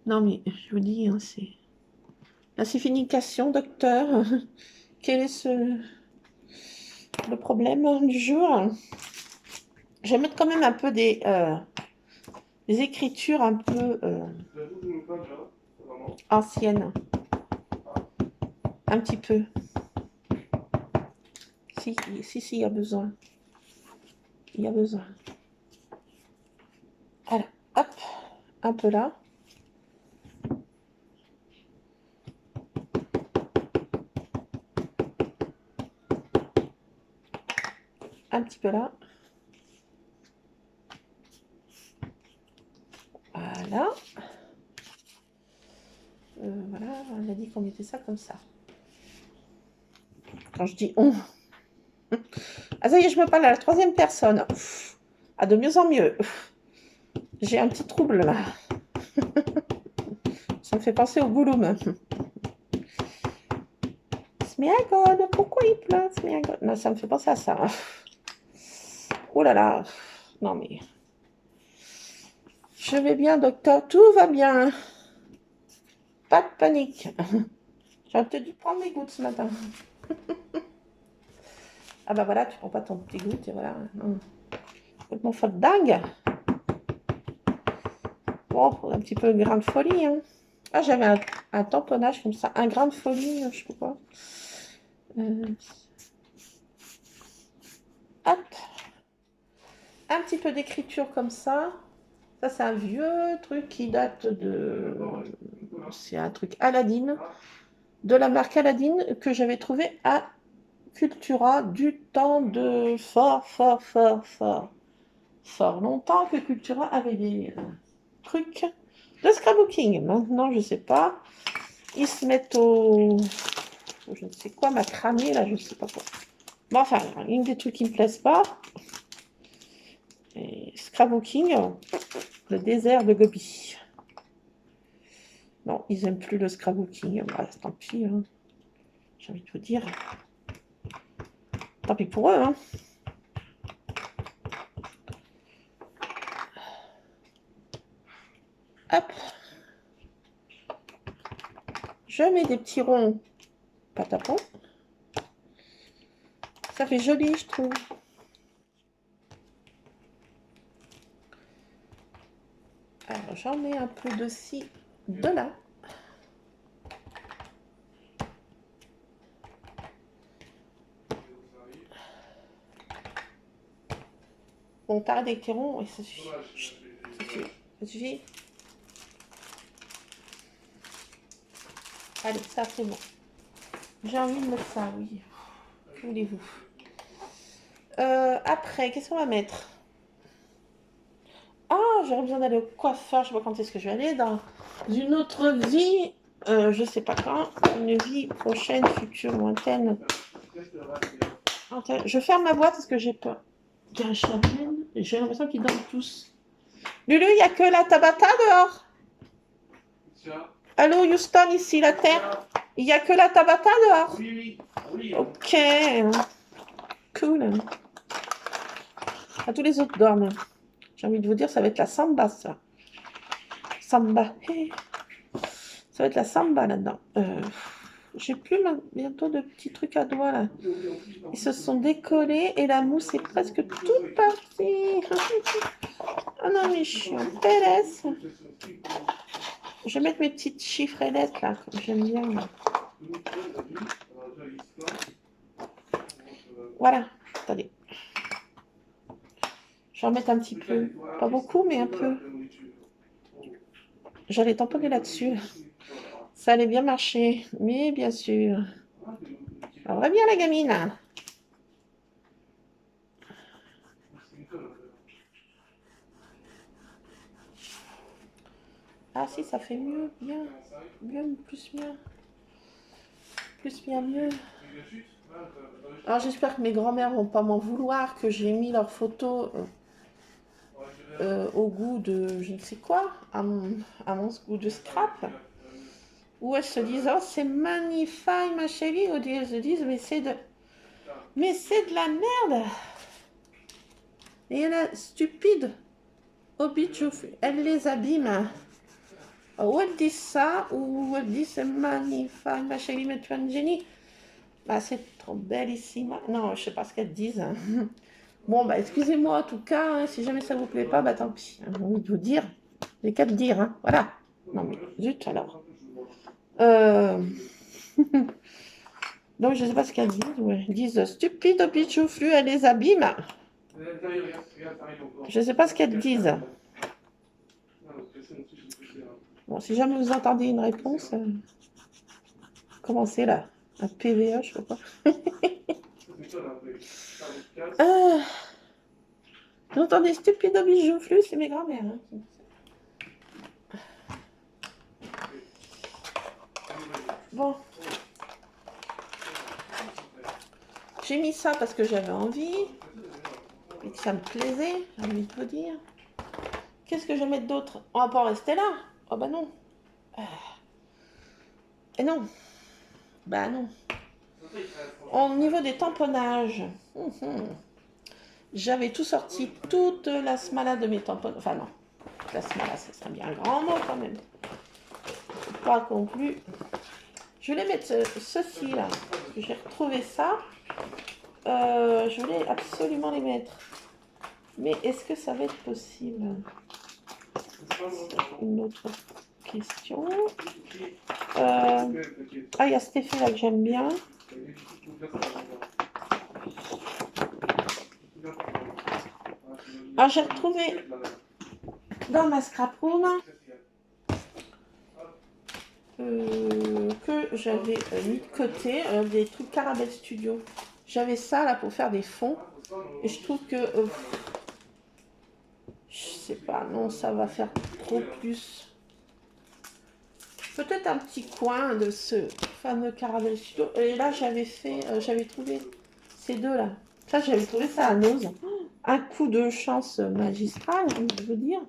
Non, mais je vous dis, hein, c'est... L'acidification, docteur. Quel est le problème du jour? Je vais mettre quand même un peu des écritures un peu anciennes. Un petit peu. Si, il y a besoin. Il y a besoin. Voilà, hop, un peu là. Un petit peu là. Voilà. Voilà, on a dit qu'on mettait ça comme ça. Quand je dis on... Ah ça y est, je me parle à la troisième personne. Ah, de mieux en mieux. J'ai un petit trouble là. Ça me fait penser au Gollum. Sméagol, pourquoi il pleure, Sméagol? Non, ça me fait penser à ça. Oh là là. Non mais... Je vais bien, docteur. Tout va bien. Pas de panique. J'aurais peut-être dû prendre mes gouttes ce matin. Ah bah voilà, tu prends pas ton petit goutte et voilà. Complètement faute dingue. Bon, un petit peu grain de folie. Hein. Ah, j'avais un tamponnage comme ça, un grain de folie, je sais pas quoi. Hop. Un petit peu d'écriture comme ça. Ça, c'est un vieux truc qui date de... C'est un truc Aladdin, de la marque Aladdin que j'avais trouvé à Cultura du temps de fort longtemps que Cultura avait des trucs de scrapbooking. Maintenant, je sais pas. Ils se mettent au... Je ne sais quoi, macramé, là, je ne sais pas quoi. Bon, enfin, une des trucs qui me plaisent pas. Et scrapbooking, le désert de Gobi. Non, ils n'aiment plus le scrapbooking. Bah, tant pis, hein. J'ai envie de vous dire. Tant pis pour eux, hein. Hop. Je mets des petits ronds patapon. Ça fait joli, je trouve. Alors, j'en mets un peu de ci, de là. Bon, t'arrêtes avec tes ronds et ça suffit. Chut, ça suffit. Ça suffit. Allez, ça c'est bon. J'ai envie de mettre ça, oui. Que voulez-vous? Après, qu'est-ce qu'on va mettre? Ah, j'aurais besoin d'aller au coiffeur. Je sais pas quand est-ce que je vais aller. Dans une autre vie, je sais pas quand. Une vie prochaine, future, lointaine. Je ferme ma boîte parce que j'ai peur. Il y a un chien. J'ai l'impression qu'ils dorment tous. Lulu, il n'y a que la Tabata dehors. Allô, Houston, ici, la Terre. Il n'y a que la Tabata dehors. Oui. Ok. Cool. À tous les autres dorment. J'ai envie de vous dire, ça va être la samba, ça. Samba. Hey. Ça va être la samba, là-dedans. J'ai plus bientôt de petits trucs à doigts, là. Ils se sont décollés et la mousse est presque toute partie. Ah non, mais je suis en PLS. Je vais mettre mes petites chiffrelettes, là, comme j'aime bien. Là. Voilà. Attendez. Je vais en mettre un petit peu. Pas beaucoup, mais un peu. J'allais tamponner là-dessus. Ça allait bien marcher. Mais bien sûr. Ça va bien, la gamine. Ah si, ça fait mieux. Bien. Plus bien. Plus bien, mieux. Alors j'espère que mes grands-mères vont pas m'en vouloir, que j'ai mis leurs photos au goût de je ne sais quoi, à mon goût de scrap. Ou elles se disent, oh c'est magnifique ma chérie, ou elles se disent, mais c'est de la merde. Et elle est stupide. Au bitch, elle les abîme. Ou elles disent ça, ou elles disent, c'est magnifique ma chérie, mais tu es un génie. Bah, c'est trop belle ici. Non, je sais pas ce qu'elles disent. Hein. Bon, bah, excusez-moi en tout cas. Hein, si jamais ça vous plaît pas, bah tant pis. J'ai envie de vous dire. J'ai qu'à le dire. Hein. Voilà. Non, mais zut alors. Donc, je sais pas ce qu'elles disent. Ouais. Elles disent stupide pichouflu, elle les abîme. Je sais pas ce qu'elles disent. Bon, si jamais vous entendez une réponse, commencez là. Un PVE, je sais pas. Vous entendez stupide bijouflu, c'est mes grands-mères. Hein. Bon. J'ai mis ça parce que j'avais envie. Et que ça me plaisait, j'ai envie de vous dire. Qu'est-ce que je vais mettre d'autre? On va pas en rester là. Oh bah non. Et non. Bah non. Au niveau des tamponnages, j'avais tout sorti, toute la smala de mes tamponnages. Enfin non, la smala, ça serait bien un grand mot quand même. Pas conclu. Je voulais mettre ceci là, parce que j'ai retrouvé ça. Je voulais absolument les mettre. Mais est-ce que ça va être possible? Une autre question. Ah, il y a cet effet là que j'aime bien. Ah, j'ai retrouvé dans ma scrap room que j'avais mis de côté des trucs Caramel Studio. J'avais ça là pour faire des fonds et je trouve que je sais pas, non, ça va faire trop plus. Peut-être un petit coin de ce fameux Caramel Studio. Et là, j'avais trouvé ces deux là. Ça, j'avais trouvé ça à Nose. Un coup de chance magistral, je veux dire.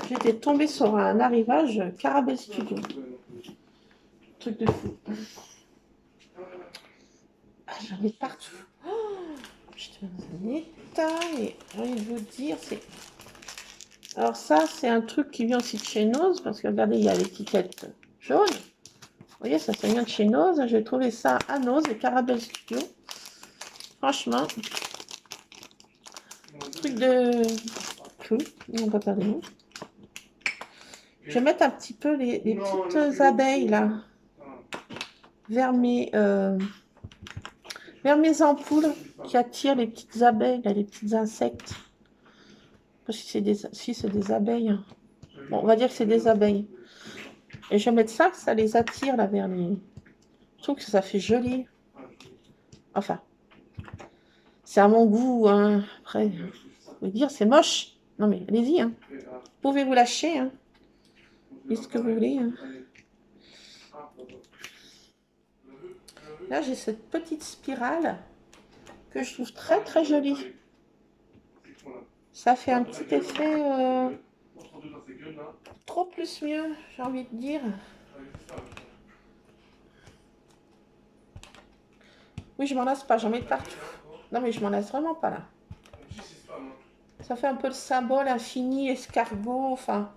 J'étais tombée sur un arrivage Caramel Studio. Truc de fou. Ah, j'en ai partout. J'étais dans un état et j'ai envie de vous dire, c'est... Alors ça, c'est un truc qui vient aussi de chez Nose, parce que regardez, il y a l'étiquette jaune. Vous voyez, ça vient de chez Nose. J'ai trouvé ça à Nose, les Caramel Studio. Franchement, truc de... On va pas faire des mots. Je vais mettre un petit peu les petites abeilles, là, vers mes ampoules qui attirent les petites abeilles, là, les petits insectes. Si c'est des abeilles. Bon, on va dire que c'est des abeilles. Et je vais mettre ça, ça les attire là vers les... Je trouve que ça fait joli. Enfin, c'est à mon goût. Hein. Après, vous pouvez dire c'est moche. Non mais allez-y. Hein. Vous pouvez vous lâcher. Hein. Dites ce que vous voulez. Hein. Là, j'ai cette petite spirale que je trouve très très jolie. Ça fait un petit effet trop plus mieux, j'ai envie de dire. Oui, je m'en lasse pas, j'en mets partout. Non, mais je m'en lasse vraiment pas là. Ça fait un peu le symbole infini, escargot, enfin...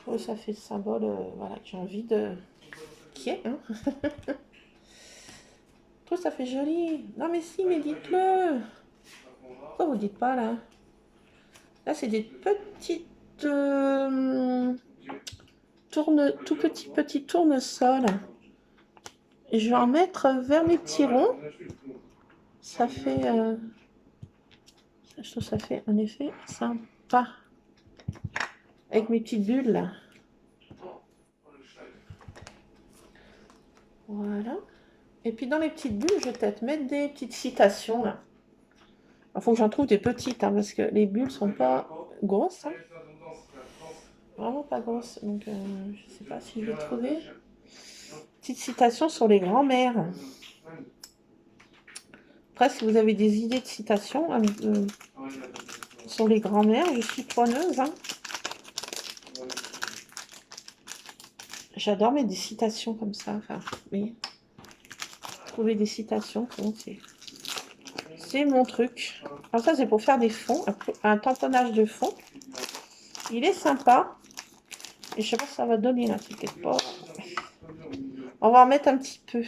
Oh, ça fait le symbole, voilà, que j'ai envie de... Qui est, hein. Je trouve ça fait joli. Non, mais si, mais dites-le. Pourquoi vous dites pas, là? Là, c'est des petites... tout petits tournesols. Et je vais en mettre vers mes petits ronds. Ça fait... je trouve ça fait un effet sympa. Avec mes petites bulles, là. Voilà. Et puis dans les petites bulles, je vais peut-être mettre des petites citations, là. Il faut que j'en trouve des petites, hein, parce que les bulles sont pas grosses. Hein. Vraiment pas grosses. Donc, je ne sais pas si je vais trouver. Petite citation sur les grands-mères. Après, si vous avez des idées de citations sur les grands-mères, je suis preneuse. Hein. J'adore mettre des citations comme ça. Enfin, oui. Trouver des citations, c'est mon truc. Alors ça, c'est pour faire des fonds, un tamponnage de fond. Il est sympa. Et je sais pas ce que ça va donner là, c'est peut-être pas... On va en mettre un petit peu.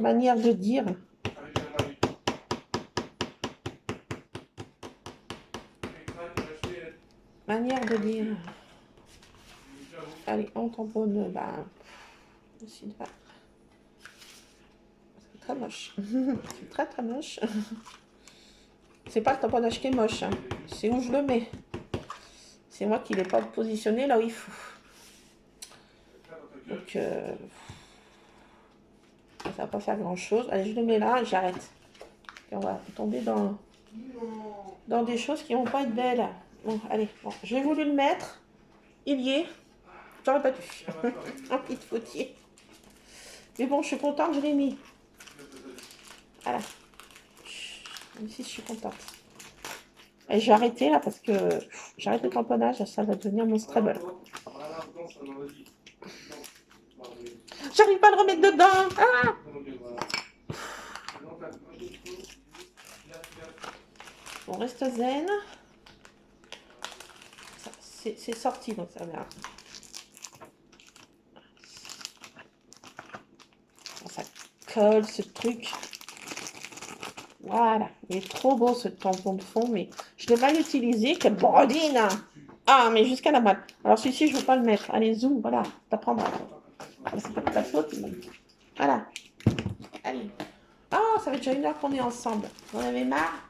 Manière de dire. Manière de dire. Allez, on tamponne. C'est très moche. C'est très très moche. C'est pas le tamponnage qui est moche. Hein. C'est où je le mets. C'est moi qui ne l'ai pas positionné là où il faut. Donc, ça va pas faire grand chose. Allez, je le mets là et j'arrête. Et on va tomber dans des choses qui vont pas être belles. Bon, allez, bon, j'ai voulu le mettre. Il y est. J'aurais pas dû. Un petit fautier. Mais bon, je suis contente, je l'ai mis. Voilà. Ici, je suis contente. Et j'ai arrêté là parce que j'arrête le tamponnage, ça va devenir mon Scrabble. J'arrive pas à le remettre dedans. Ah! On reste zen. C'est sorti donc ça va. Ça colle ce truc. Voilà, il est trop beau ce tampon de fond, mais je l'ai mal utilisé. Quelle brodine! Ah, mais jusqu'à la moelle. Alors celui-ci, je ne veux pas le mettre. Allez, zoom, voilà, t'apprendras. Ah, c'est pas de ta faute. Mais... Voilà. Allez. Ah, ça fait déjà 1 heure qu'on est ensemble. Vous en avez marre?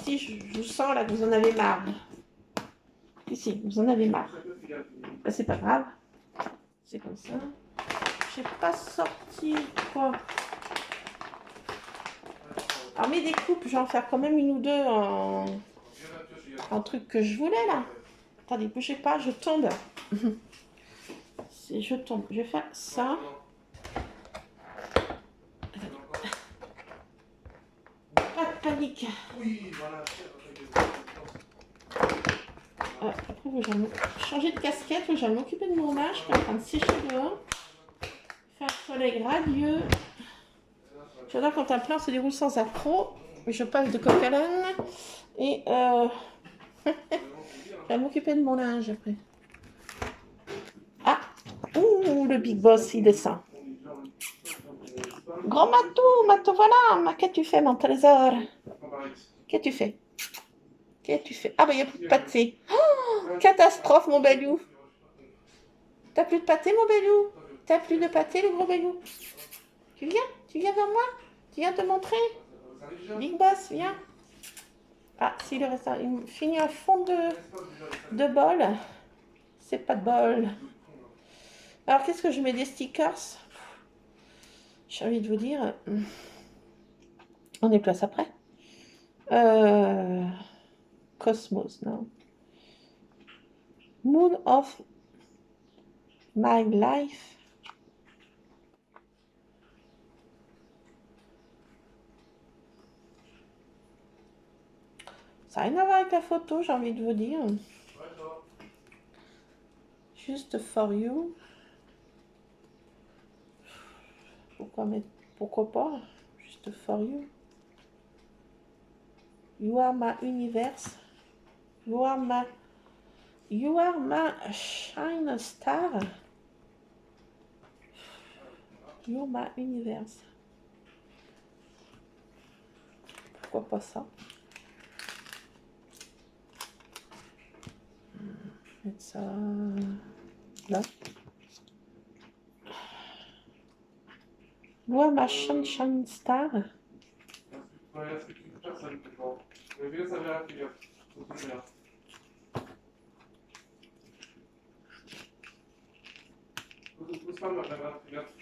Si, je sens là que vous en avez marre. Si, vous en avez marre. Ben, c'est pas grave. C'est comme ça. J'ai pas sorti quoi. Alors mes découpes, je vais en faire quand même 1 ou 2 en truc que je voulais là. Attendez, bougez pas, je tombe. Je tombe. Je vais faire ça. Pas de panique. Après, je vais changer de casquette, je vais m'occuper de mon linge qui est en train de sécher dehors. Faire un soleil radieux. J'adore quand un plan se déroule sans accroc. Je passe de coq à l'âne. Et je vais m'occuper de mon linge après. Ah, ouh, le big boss, il descend. Grand Matou, voilà. Qu'est-ce que tu fais, mon trésor? Qu'est-ce que tu fais? Qu'est-ce que tu fais? Ah, bah, il n'y a plus de pâté. Oh, catastrophe, mon belou. T'as plus de pâté, mon belou? T'as plus de pâté, le gros belou? Tu viens? Tu viens vers moi? Tu viens te montrer? Big boss, viens. Ah, si, le reste, il finit un fond de bol. C'est pas de bol. Alors, qu'est-ce que je mets? Des stickers? J'ai envie de vous dire... On est place après. Cosmos, non. Moon of my life. Ça n'a rien à voir avec la photo, j'ai envie de vous dire. Juste for you. Pourquoi pas? Juste for you. You are my universe. You are my shine star. You are my universe. Pourquoi pas ça? Mettre ça là. You are my shine star.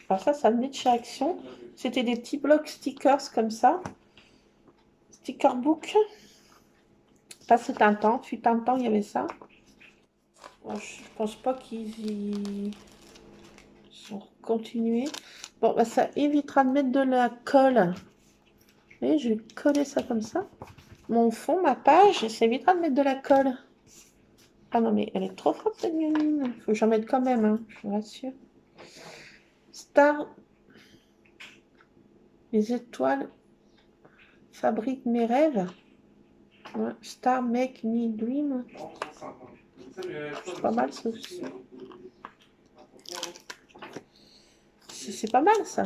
Alors ça venait de chez Action. C'était des petits blocs stickers comme ça. Sticker book. Ça, c'est un temps. Fut un temps, il y avait ça. Bon, je pense pas qu'ils sont continués. Bon, bah, ça évitera de mettre de la colle. Et je vais coller ça comme ça. Mon fond, ma page, ça évitera de mettre de la colle. Ah non, mais elle est trop forte, cette gamine. Il faut que j'en mette quand même, hein, je vous rassure. Star. Les étoiles fabriquent mes rêves. Ouais. Star make me dream. C'est pas mal ça aussi. C'est pas mal ça.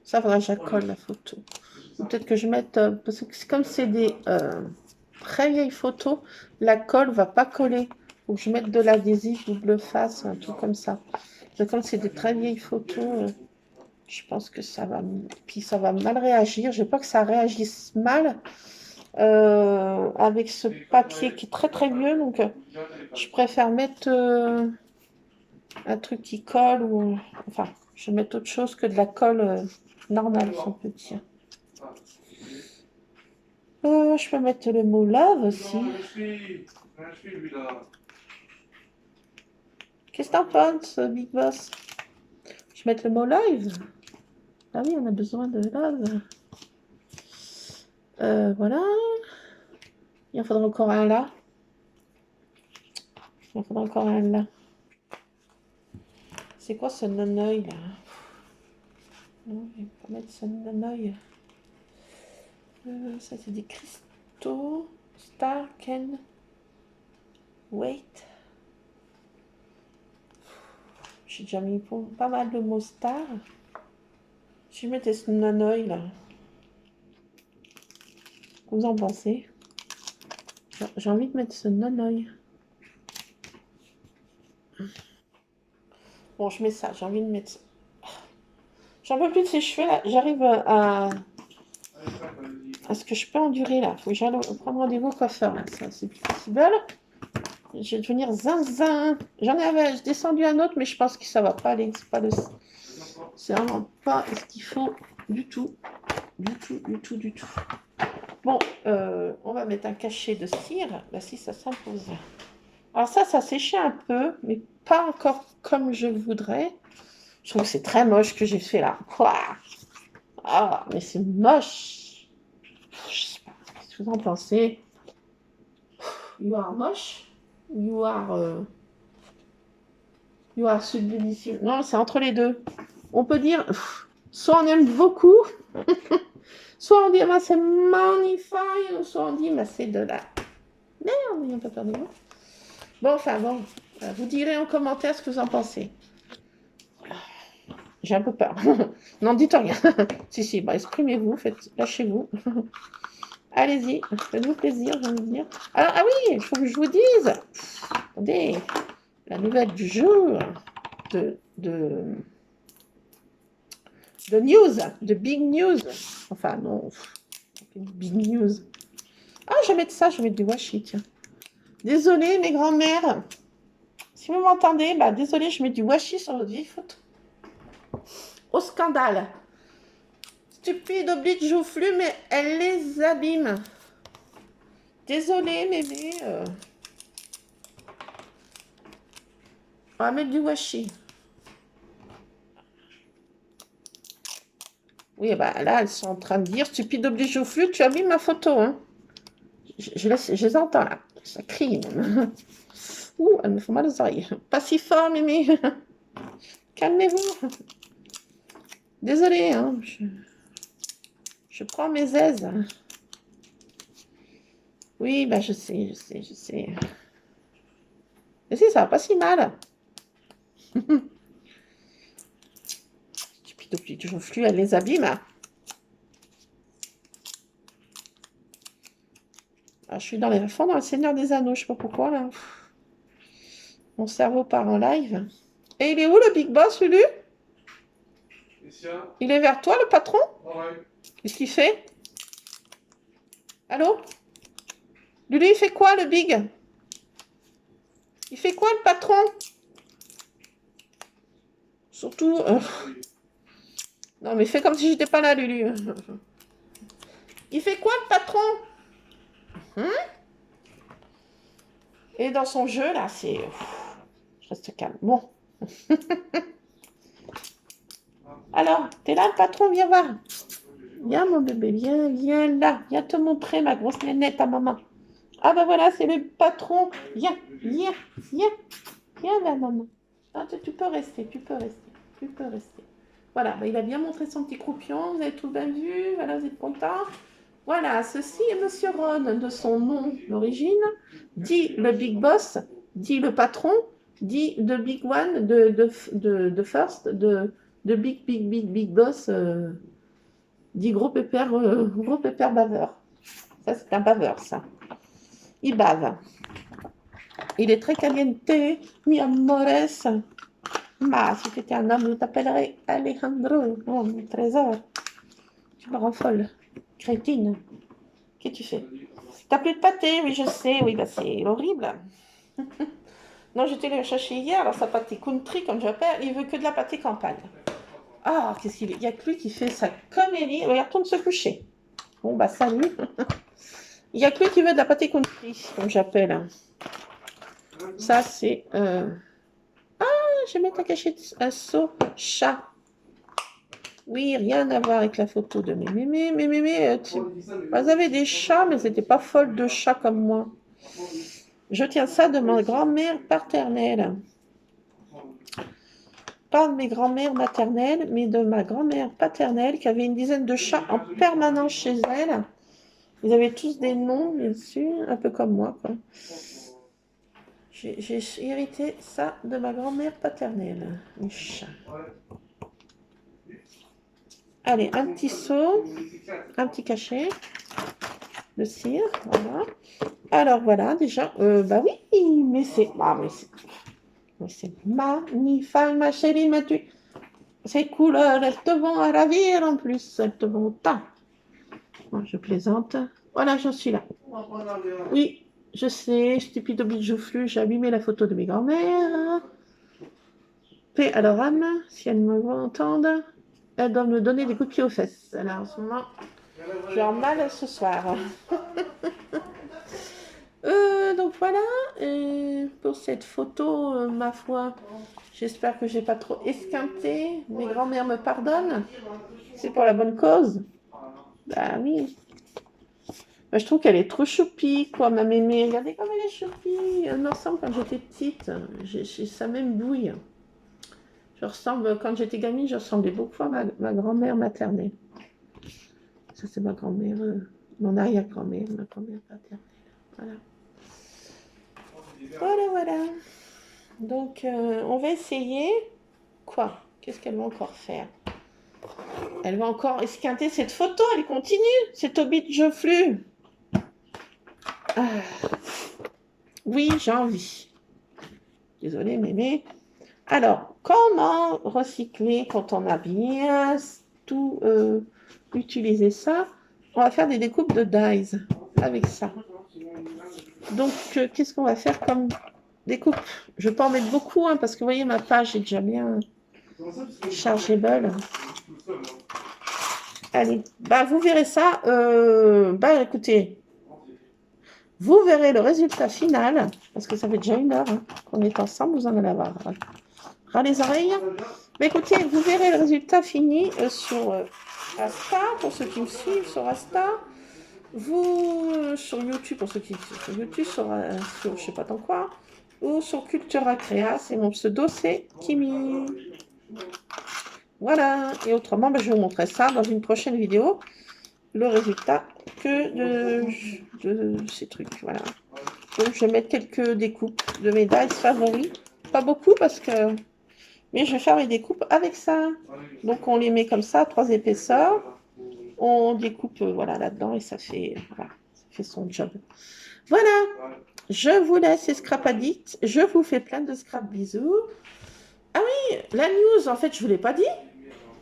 Ça faudrait que je colle la photo. Peut-être que je mette... parce que comme c'est des très vieilles photos, la colle va pas coller. Faut que je mette de l'adhésif double face, un truc comme ça. Comme c'est des très vieilles photos, je pense que ça va... Puis ça va mal réagir. Je veux pas que ça réagisse mal avec ce papier qui est très très vieux. Donc je préfère mettre un truc qui colle ou... Enfin, je vais mettre autre chose que de la colle normale, si on peut dire. Je peux mettre le mot love aussi. Qu'est-ce que t'en penses, Big Boss? Je vais mettre le mot live. Ah oui, on a besoin de love. Voilà. Il en faudra encore un là. Il en faudra encore un là. C'est quoi ce non-oeil là? Non, je vais pas mettre ce non-oeil. Ça c'est des cristaux. Star can wait. J'ai déjà mis pas mal de mots star. Si je mettais ce non-oeil là. Vous en pensez? J'ai envie de mettre ce nonoï. Bon, je mets ça. J'ai envie de mettre ça. J'en peux plus de ces cheveux là. J'arrive à ce que je peux endurer là. Faut que j'aille prendre rendez-vous au coiffeur là. Ça, c'est plus possible. Je vais devenir zinzin. J'en avais descendu un autre, mais je pense que ça va pas aller. C'est vraiment pas ce qu'il faut du tout. Du tout. Bon, on va mettre un cachet de cire. Là, si ça s'impose. Alors ça séchait un peu, mais pas encore comme je voudrais. Je trouve que c'est très moche ce que j'ai fait là. Ouah. Ah, mais c'est moche. Je sais pas. Qu'est-ce que vous en pensez? You are moche? You are sublime. Non, c'est entre les deux. On peut dire, soit on aime beaucoup, soit on dit, bah, c'est magnifique, soit on dit, bah, c'est de la merde, n'ayons pas peur des mots. Bon, enfin bon, vous direz en commentaire ce que vous en pensez. J'ai un peu peur. Non, dites rien. Si, bah, exprimez-vous, lâchez-vous. Allez-y, faites-vous plaisir, j'ai envie de dire. Alors, ah oui, il faut que je vous dise. Attendez, la nouvelle du jour de news, de big news. Enfin, non, big news. Ah, je vais mettre ça, je vais mettre du washi, tiens. Désolée, mes grands-mères. Si vous m'entendez, bah désolée, je mets du washi sur votre vieille photo. Au scandale. Stupide oblique joufflu, mais elle les abîme. Désolée, mémé. On va mettre du washi. Oui, bah là, elles sont en train de dire, stupide oblique joufflu, tu abîmes ma photo, hein. Je les entends là. Ça crie. Ouh, elles me font mal aux oreilles. Pas si fort, mémé. Calmez-vous. Désolée, hein. Je prends mes aises. Oui, bah je sais. Mais si, ça va pas si mal. Stupide oblique joufflu, elle les abîme. Ah, je suis dans les fonds dans le Seigneur des Anneaux, je sais pas pourquoi là. Mon cerveau part en live. Et il est où le Big Boss, Lulu? Il est vers toi, le patron? Ouais. Qu'est-ce qu'il fait? Allô? Lulu, il fait quoi, le Big? Il fait quoi, le patron? Surtout... Non, mais fais comme si j'étais pas là, Lulu. Il fait quoi, le patron? Et dans son jeu, là, c'est... Je reste calme. Bon. Alors, t'es là, le patron? Viens voir. Viens, mon bébé, viens là. Viens te montrer, ma grosse nénette à maman. Ah, ben voilà, c'est le patron. Viens là, maman. Ah, tu peux rester. Voilà, ben, il a bien montré son petit croupion. Vous avez tout bien vu. Voilà, vous êtes content. Voilà, ceci est Monsieur Ron, de son nom d'origine, dit le Big Boss, dit le patron, dit the Big One, de First, de Big Boss, dit gros pépère baveur. Ça, c'est un baveur, ça. Il bave. Il est très caliente, mi amores. Ma, si tu étais un homme, je t'appellerais Alejandro, oh, mon trésor. Tu me rends folle. Crétine, qu'est-ce que tu fais? T'as plus de pâté, oui, je sais, oui, bah c'est horrible. Non, j'étais allée le chercher hier, alors sa pâté country, comme j'appelle, il veut que de la pâté campagne. Ah, qu'est-ce qu'il est? Il n'y a que lui qui fait sa comédie. Il retourne se coucher. Bon, bah salut. Il n'y a que lui qui veut de la pâté country, comme j'appelle. Ça, c'est... Ah, je vais mettre un cachet un seau chat. Oui, rien à voir avec la photo de mes mémés. Mes mémés, elles avaient des chats, mais elles n'étaient pas folles de chats comme moi. Je tiens ça de ma grand-mère paternelle. Pas de mes grand-mères maternelles, mais de ma grand-mère paternelle qui avait une dizaine de chats en permanence chez elle. Ils avaient tous des noms, bien sûr, un peu comme moi, quoi. J'ai hérité ça de ma grand-mère paternelle, les chats. Allez, un petit seau, un petit cachet de cire, voilà. Alors voilà, déjà, bah oui, mais c'est magnifique, ma chérie, mais ces couleurs, elles te vont à ravir en plus, elles te vont tant. Bon, je plaisante. Voilà, j'en suis là. Oui, je sais, stupide bijou-flux, j'ai abîmé la photo de mes grands-mères. Paix à leur âme, si elles me entendent, elles doivent me donner des coups de pied aux fesses. Alors en ce moment, j'ai en mal ce soir. Donc voilà, pour cette photo, ma foi, j'espère que j'ai pas trop esquinté. Mes grands-mères me pardonnent. C'est pour la bonne cause. Bah oui. Bah, je trouve qu'elle est trop choupie, quoi, ma mémé. Regardez comme elle est choupie. Elle me ressemble quand j'étais petite. J'ai sa même bouille. Je ressemble, quand j'étais gamine, je ressemblais beaucoup à ma grand-mère maternelle. Ça, c'est ma grand-mère, mon arrière-grand-mère, ma grand-mère paternelle. Voilà. Voilà. Donc, on va essayer. Quoi? Qu'est-ce qu'elle va encore faire? Elle va encore esquinter cette photo, elle continue. C'est Toby Joflu. Ah. Oui, j'ai envie. Désolée, mémé. Alors, comment recycler quand on a bien tout utilisé ça? On va faire des découpes de dies avec ça. Donc, qu'est-ce qu'on va faire comme découpe? Je ne vais pas en mettre beaucoup, hein, parce que vous voyez, ma page est déjà bien chargeable. Allez, bah, vous verrez ça. Bah, écoutez, vous verrez le résultat final, parce que ça fait déjà 1 heure qu'on est ensemble, vous en allez avoir ras les oreilles. Mais écoutez, vous verrez le résultat fini sur Insta, pour ceux qui me suivent sur Insta. Vous, sur YouTube, pour ceux qui sur YouTube, sur je sais pas tant quoi, ou sur Cultura Créa, c'est mon pseudo, c'est Kimi. Voilà, et autrement, je vais vous montrer ça dans une prochaine vidéo, le résultat de ces trucs, voilà. Donc, je vais mettre quelques découpes de mes dies favoris, pas beaucoup parce que... Mais je vais faire mes découpes avec ça. Donc, on les met comme ça, 3 épaisseurs. On découpe voilà, là-dedans et ça fait son job. Voilà, je vous laisse, c'est Scrap Addict. Je vous fais plein de scrap bisous. Ah oui, la news, en fait, je ne vous l'ai pas dit.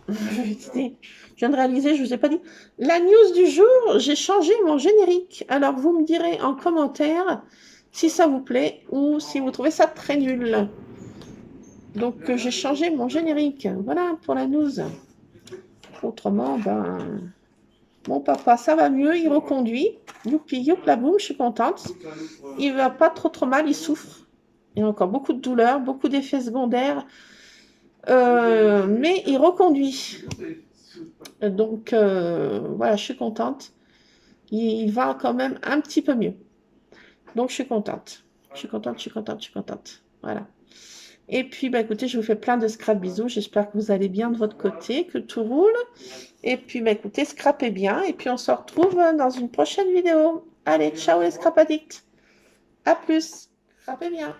Je viens de réaliser, je ne vous ai pas dit. La news du jour, j'ai changé mon générique. Alors, vous me direz en commentaire si ça vous plaît ou si vous trouvez ça très nul. Donc, j'ai changé mon générique. Voilà pour la news. Autrement, mon papa, ça va mieux, il reconduit. Youpi, youp, la boum, je suis contente. Il va pas trop mal, il souffre. Il a encore beaucoup de douleurs, beaucoup d'effets secondaires. Mais il reconduit. Donc, voilà, je suis contente. Il va quand même un petit peu mieux. Donc, je suis contente. Je suis contente. Voilà. Et puis, écoutez, je vous fais plein de scrap bisous. J'espère que vous allez bien de votre côté, que tout roule. Et puis, écoutez, scrapez bien. Et puis, on se retrouve dans une prochaine vidéo. Allez, ciao les scrap addicts. À plus. Scrapez bien.